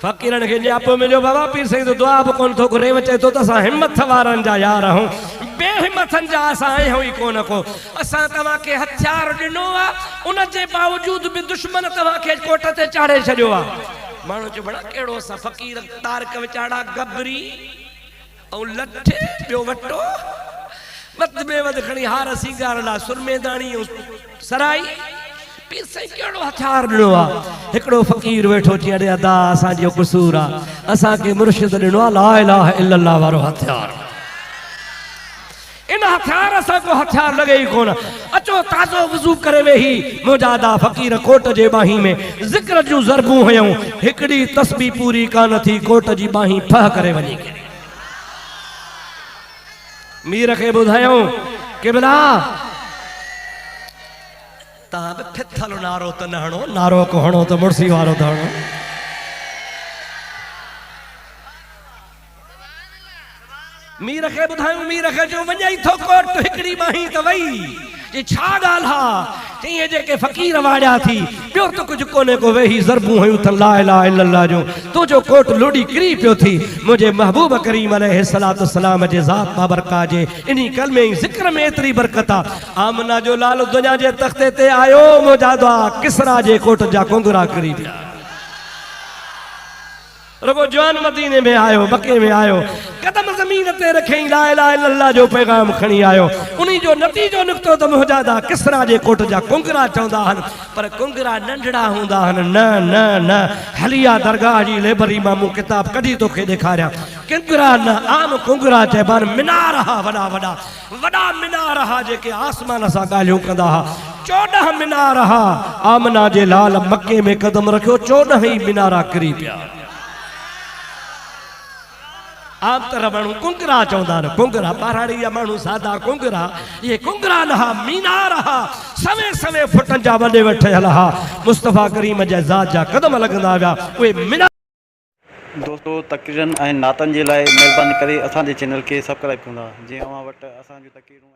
फ़कीरनि खे न्यापो मिलियो बाबा पीर साईं त दुआ बि कोन थो घुरे चए थो त असां हिमत वारनि जा यार आहियूं बेहिमतनि जा असां आहियूं ई कोन को असां तव्हांखे हथियार ॾिनो आहे उन जे बावजूद बि दुश्मन तव्हांखे कोट ते चाढ़े छॾियो आहे माण्हू चयो बड़ा कहिड़ो असां फ़कीर तारक वीचारा गबरी ऐं लठे ॿियो वटो वध में वधि खणी हार सींगार लाइ सुरमेदानी ऐं सराई पीर साईं कहिड़ो हथियार ॾिनो आहे हिकिड़ो फ़कीर वेठो अची अड़े अदा असांजो क़सूर आहे असांखे मुर्शिद ॾिनो आहे ला इलाहा इल्लल्लाह वारो हथियार इन हथियार सां को हथियार लगे ही कोन अचो ताज़ो वज़ू करे वेही मुंहिंजा अदा फ़कीर कोट जे बाही में ज़िक्र जूं ज़रबूं हुयूं हिकिड़ी तस्बीह पूरी कान थी कोट जी बाही फह करे वञी मीर खे ॿुधायूं क़िबला तव्हां बि फिथल नारो त न हणो नारो को हणो त मुड़सी वारो त हणो मीर खे ॿुधायूं मीर खे जो वञई थो कोट हिकिड़ी बाही त वई जे छा ॻाल्हि आहे चई जेके फ़कीर वाड़िया थी ॿियो त कुझु कोन्हे को वेही ज़रबूं हयूं त ला इलाहा इल्लल्लाह जो तुंहिंजो कोट लोडी किरी पियो थी मुंहिंजे महबूब करीम अलैहिस्सलातु वस्सलाम जे ज़ात बाबरका जे इन कलमे ज़िक्र में एतिरी बरकत आहे। आमना जो लाल दुनिया जे तख़्ते ते आयो मुजादा किसरा जे कोट जा कुंगरा किरी पिया रगो जवान मदीने में आयो मके में आयो कदम ज़मीन ते रखई ला इलाहा इल्लल्लाह जो पैगाम खणी आयो उन्हीं जो नतीजो निकतो त मुजादा किसरा जे कोट जा कुंगरा चवंदा हन पर कुंगरा नंढड़ा हुंदा हन न न न हलिया दरगाह जी लेबरी मामू किताब कढी तोखे ॾेखारिया कुंगरा न आम कुंगरा चइबा मीनार हा वॾा वॾा वॾा मीनार हा जेके आसमान सां ॻाल्हियूं कंदा हा 14 मीनार हा आमना जे लाल मके में कदम रखियो 14 ई मीनारा किरी पिया आम तरह माण्हू कुंगरा चवंदा आहिनि कुंगरा ॿाराड़ी जा माण्हू सादा कुंगरा ये कुंगरा न हा मीनार हा सवे सवे फुटनि जा वॾे वठियल हा मुस्तफ़ा करीम जे ज़ात जा कदम लॻंदा विया उहे मीनार। दोस्तों तकरीरन ऐं नातनि जे लाइ महिरबानी करे असांजे चैनल खे सब्सक्राइब कंदा जीअं अव्हां वटि असांजूं तकरीरूं